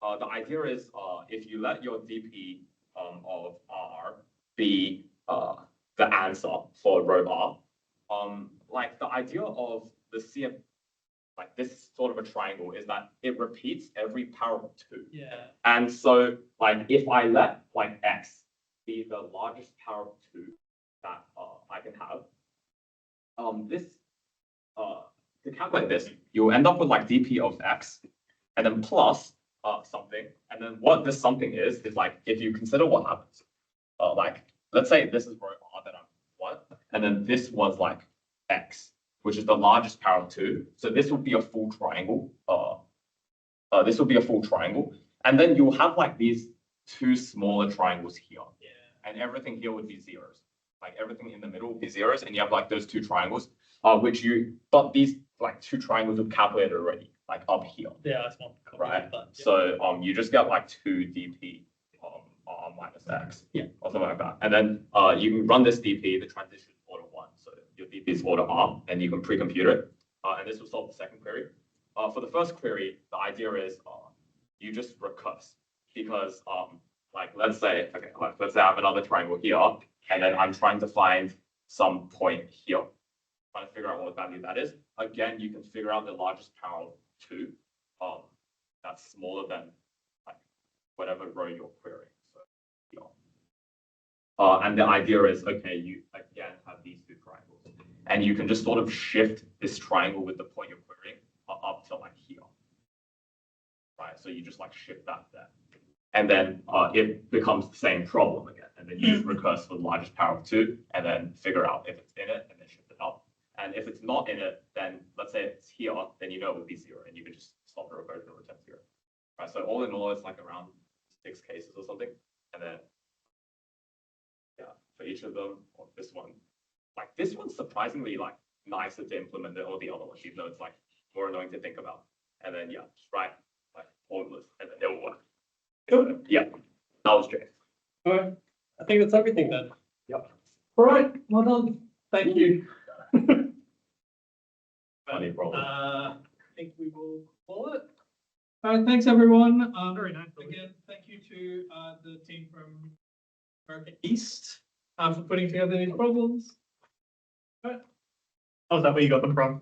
The idea is if you let your DP of R be the answer for row R, like the idea of the CF, like this sort of a triangle, is that it repeats every power of 2. Yeah. And so like if I let like X be the largest power of 2 that I can have, to calculate this, you'll end up with like DP of X and then plus something. And then what this something is like if you consider what happens, like let's say this is row R that I'm what, and then this was like X, which is the largest power of 2. So this would be a full triangle. This would be a full triangle. And then you'll have like these 2 smaller triangles here. Yeah. And everything here would be zeros. Like everything in the middle would be zeros. And you have like those 2 triangles, but these like 2 triangles would calculate already, like up here. Yeah, it's not Right. but, yeah. So you just get like 2 DP R minus X. Yeah. Or something like that. And then you can run this DP, the transition order 1. So your DP is order R, and you can pre-compute it. And this will solve the second query. For the first query, the idea is you just recurse, because like let's say I have another triangle here, and then I'm trying to find some point here, trying to figure out what value that is. Again, you can figure out the largest power of 2. That's smaller than like whatever row you're querying. So here. And the idea is, okay, you again have these 2 triangles, and you can just sort of shift this triangle with the point you're querying up to like here, right? So you just like shift that there, and then it becomes the same problem again, and then you just recurse for the largest power of 2, and then figure out if it's in it, and then shift it up. And if it's not in it, then let's say it's here, then you know it would be 0, and you can just stop the recursion and return 0. Right. So all in all, it's like around 6 cases or something, and then yeah, for each of them, or this one, like this one's surprisingly like nicer to implement than all the other ones, even though it's like more annoying to think about. And then yeah, just write like formulas, and then it will work. So, yeah, that was Jay. All right. I think that's everything then. Yep. All right. Well done. Thank you. Funny problem. I think we will call it. Thanks, everyone. Very nice. Again, thank you to the team from America East for putting together these problems. Oh, is that where you got them from?